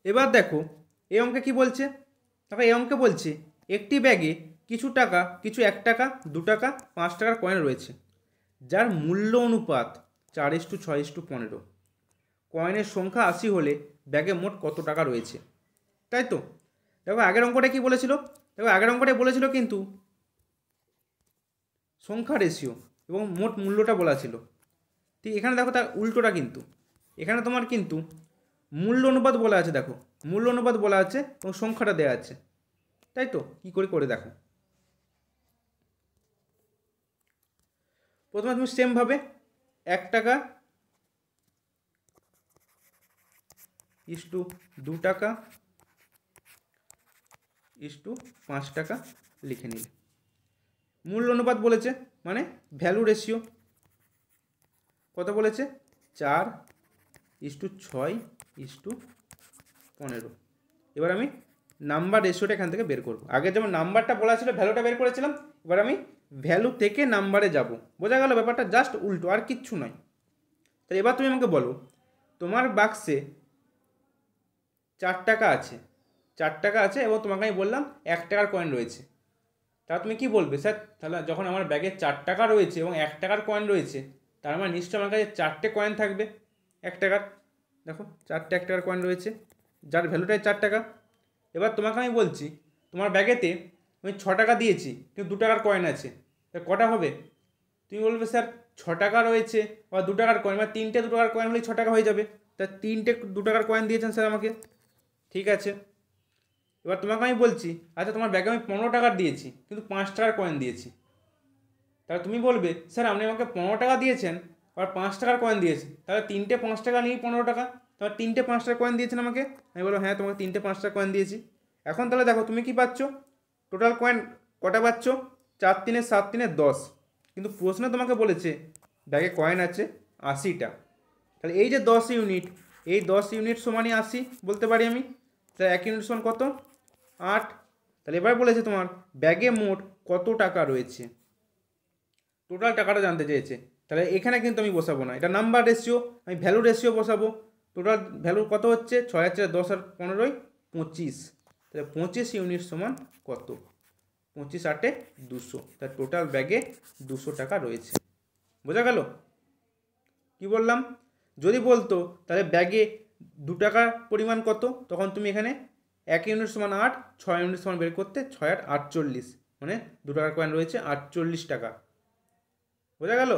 এবার দেখো এই অঙ্কে কি বলছে। দেখো এই অঙ্কে বলছে একটি ব্যাগে কিছু টাকা, কিছু 1 টাকা, 2 টাকা, 5 টাকার কয়েন রয়েছে, যার মূল্য অনুপাত 4:6:15। কয়েনের সংখ্যা 80 হলে ব্যাগে মোট কত টাকা রয়েছে? তাই তো? দেখো আগের অঙ্কটা কি বলেছিল? দেখো আগের অঙ্কটাই বলেছিল কিন্তু সংখ্যা রেশিও এবং মোট মূল্যটা বলা ছিল। ঠিক এখানে দেখো তার উল্টোটা, কিন্তু এখানে তোমার কিন্তু মূল্য অনুপাত বলা আছে। দেখো মূল্য অনুপাত বলা আছে এবং সংখ্যাটা দেওয়া আছে, তাই তো? কী করে করে দেখো। প্রথমে তুমি সেমভাবে 1 টাকা ইস্টু 2 টাকা ইস্টু 5 টাকা লিখে নিলে। মূল্য অনুপাত বলেছে, মানে ভ্যালু রেশিও কত বলেছে? 4:6:15। এবার আমি নাম্বার রেশিওটা এখান থেকে বের করব। আগে যেমন নাম্বারটা বলা ছিল ভ্যালুটা বের করেছিলাম, এবার আমি ভ্যালু থেকে নাম্বারে যাব। বোঝা গেল ব্যাপারটা? জাস্ট উল্টো, আর কিচ্ছু নয়। তাহলে এবার তুমি আমাকে বলো, তোমার বাক্সে 4 টাকা আছে, 4 টাকা আছে এবং তোমাকে আমি বললাম 1 টাকার কয়েন রয়েছে, তা তুমি কি বলবে? স্যার তাহলে যখন আমার ব্যাগে 4 টাকা রয়েছে এবং 1 টাকার কয়েন রয়েছে, তার মানে নিশ্চয়ই আমার কাছে 4টে কয়েন থাকবে 1 টাকার। দেখো 4টে 1 টাকার কয়েন রয়েছে, যার ভ্যালুটাই 4 টাকা। এবার তোমাকে আমি বলছি তোমার ব্যাগেতে আমি 6 টাকা দিয়েছি কিন্তু 2 টাকার কয়েন আছে, তা কটা হবে? তুমি বলবে স্যার 6 টাকা রয়েছে বা 2 টাকার কয়েন, মানে 3টে 2 টাকার কয়েন হলেই 6 টাকা হয়ে যাবে। তা 3টে 2 টাকার কয়েন দিয়েছেন স্যার আমাকে, ঠিক আছে। এবার তোমাকে আমি বলছি আচ্ছা তোমার ব্যাগে আমি 15 টাকার দিয়েছি কিন্তু 5 টাকার কয়েন দিয়েছি, তাহলে তুমি বলবে স্যার আপনি আমাকে 15 টাকা দিয়েছেন আর 5 টাকার কয়েন দিয়েছেন, তাহলে 3টে 5 টাকা নিয়েই 15 টাকা, তাহলে 3টে 5 টাকার কয়েন দিয়েছেন আমাকে। আমি বলবো হ্যাঁ তোমাকে 3টে 5 টাকার কয়েন দিয়েছি। এখন তাহলে দেখো তুমি কি পাচ্ছ? টোটাল কয়েন কটা পাচ্ছ? 4 3 7 3 10, কিন্তু প্রশ্নে তোমাকে বলেছে ব্যাগে কয়েন আছে 80টা। তাহলে এই যে 10 ইউনিট, এই 10 ইউনিট সমানই 80 বলতে পারি আমি। তাহলে 1 ইউনিট সমান কত? 8। তাহলে এবার বলেছে তোমার ব্যাগে মোট কত টাকা রয়েছে, টোটাল টাকাটা জানতে চেয়েছে। তাহলে এখানে কিন্তু আমি বসাবো না, এটা নাম্বার রেশিও, আমি ভ্যালু রেশিও বসাবো। টোটাল ভ্যালু কত হচ্ছে? 6 আর 4 10 আর 15 25। তাহলে 25 ইউনিট সমান কত? 25 8 200। তাহলে টোটাল ব্যাগে 200 টাকা রয়েছে। বোঝা গেল কি বললাম? যদি বলতো তাহলে ব্যাগে 2 টাকার পরিমাণ কত, তখন তুমি এখানে 1 ইউনিট সমান 8, 6 ইউনিট সমান বের করতে, 6 8 48, মানে 2 টাকার কয়েন রয়েছে 48 টাকা। বোঝা গেল?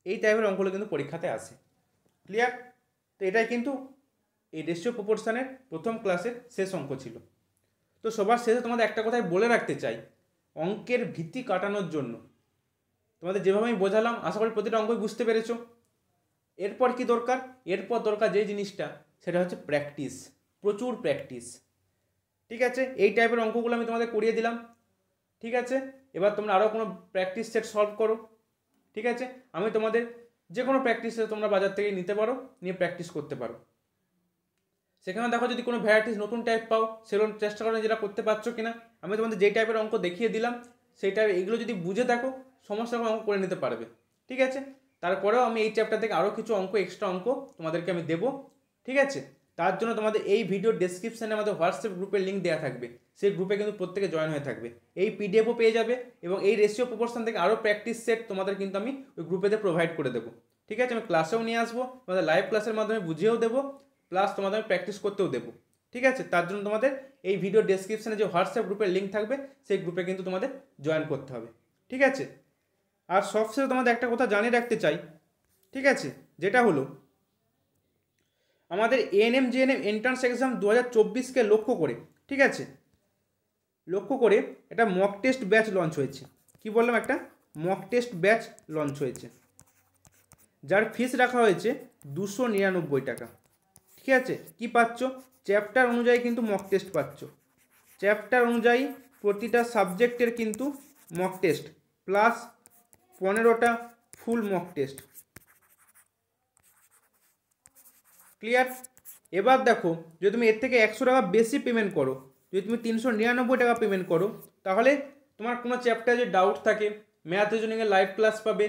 এই টাইপের অঙ্কগুলো কিন্তু পরীক্ষাতে আসে। ক্লিয়ার? তো এটাই কিন্তু এই রেশিও প্রপোর্শনের প্রথম ক্লাসের শেষ অঙ্ক ছিল। তো সবার শেষে তোমাদের একটা কথাই বলে রাখতে চাই, অঙ্কের ভীতি কাটানোর জন্য তোমাদের যেভাবে আমি বোঝালাম আশা করি প্রতিটা অঙ্কই বুঝতে পেরেছো। এরপর কি দরকার? এরপর দরকার যে জিনিসটা, সেটা হচ্ছে প্র্যাকটিস, প্রচুর প্র্যাকটিস। ঠিক আছে, এই টাইপের অঙ্কগুলো আমি তোমাদের করিয়ে দিলাম। ঠিক আছে, এবার তোমরা আরও কোনো প্র্যাকটিস সেট সলভ করো। ঠিক আছে, আমি তোমাদের যে কোনো প্র্যাকটিসে তোমরা বাজার থেকে নিতে পারো, নিয়ে প্র্যাকটিস করতে পারো। সেখানে দেখো যদি কোনো ভ্যারাইটিস নতুন টাইপ পাও সেগুলো চেষ্টা করো যেটা করতে পারছো কিনা। আমি তোমাদের যেই টাইপের অঙ্ক দেখিয়ে দিলাম সেই টাইপ এগুলো যদি বুঝে থাকো সমস্ত রকম অঙ্ক করে নিতে পারবে, ঠিক আছে। তারপরেও আমি এই চ্যাপ্টার থেকে আরও কিছু অঙ্ক, এক্সট্রা অঙ্ক তোমাদেরকে আমি দেবো, ঠিক আছে। তার জন্য তোমাদের এই ভিডিও ডেসক্রিপশানে আমাদের হোয়াটসঅ্যাপ গ্রুপের লিঙ্ক দেওয়া থাকবে, সেই গ্রুপে কিন্তু প্রত্যেকে জয়েন হয়ে থাকবে। এই পিডিএফও পেয়ে যাবে এবং এই রেশিও প্রপোর্শন থেকে আরও প্র্যাকটিস সেট তোমাদের কিন্তু আমি ওই গ্রুপেতে প্রোভাইড করে দেবো, ঠিক আছে। আমি ক্লাসেও নিয়ে আসবো, তোমাদের লাইভ ক্লাসের মাধ্যমে বুঝিয়েও দেবো, প্লাস তোমাদের আমি প্র্যাকটিস করতেও দেবো, ঠিক আছে। তার জন্য তোমাদের এই ভিডিও ডেসক্রিপশানে যে হোয়াটসঅ্যাপ গ্রুপের লিঙ্ক থাকবে সেই গ্রুপে কিন্তু তোমাদের জয়েন করতে হবে, ঠিক আছে। আর সবশেষে তোমাদের একটা কথা জানিয়ে রাখতে চাই, ঠিক আছে, যেটা হলো আমাদের এএনএম জিএনএম এন্ট্রান্স এক্সাম 2024কে লক্ষ্য করে, ঠিক আছে, লক্ষ্য করে একটা মক টেস্ট ব্যাচ লঞ্চ হয়েছে। কি বললাম, একটা মক টেস্ট ব্যাচ লঞ্চ হয়েছে, যার ফিস রাখা হয়েছে 299 টাকা, ঠিক আছে। কি পাচ্ছ, চ্যাপ্টার অনুযায়ী কিন্তু মক টেস্ট পাচ্ছ, চ্যাপ্টার অনুযায়ী প্রতিটা সাবজেক্টের কিন্তু মক টেস্ট প্লাস 15টা ফুল মক টেস্ট, ক্লিয়ার। এবার দেখো যদি তুমি এর থেকে 100 টাকা বেশি পেমেন্ট করো, যদি তুমি 399 টাকা পেমেন্ট করো, তাহলে তোমার কোনো চ্যাপ্টারে যে ডাউট থাকে, ম্যাথ রিজনিংয়ের লাইভ ক্লাস পাবে,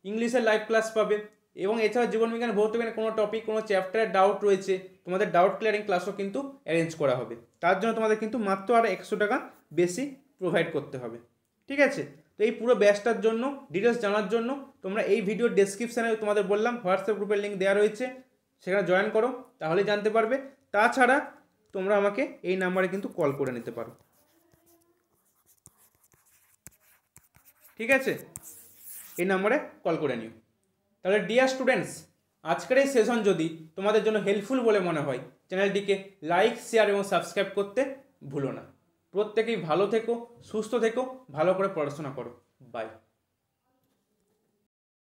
ইংলিশের লাইভ ক্লাস পাবে, এবং এছাড়া জীবনবিজ্ঞান ভৌতবিজ্ঞানের কোনো টপিক, কোনো চ্যাপ্টারের ডাউট রয়েছে, তোমাদের ডাউট ক্লিয়ারিং ক্লাসও কিন্তু অ্যারেঞ্জ করা হবে। তার জন্য তোমাদের কিন্তু মাত্র আর 100 টাকা বেশি প্রোভাইড করতে হবে, ঠিক আছে। তো এই পুরো ব্যাচটার জন্য ডিটেলস জানার জন্য তোমরা এই ভিডিওর ডেসক্রিপশানে তোমাদের বললাম হোয়াটসঅ্যাপ গ্রুপের লিঙ্ক দেওয়া রয়েছে, সেখানে জয়েন করো, তাহলেই জানতে পারবে। তাছাড়া তোমরা আমাকে এই নাম্বারে কিন্তু কল করে নিতে পারো, ঠিক আছে, এই নাম্বারে কল করে নিও। তাহলে ডিয়ার স্টুডেন্টস, আজকের এই সেশন যদি তোমাদের জন্য হেল্পফুল বলে মনে হয়, চ্যানেলটিকে লাইক, শেয়ার এবং সাবস্ক্রাইব করতে ভুলো না। প্রত্যেকেই ভালো থেকো, সুস্থ থেকো, ভালো করে পড়াশোনা করো। বাই।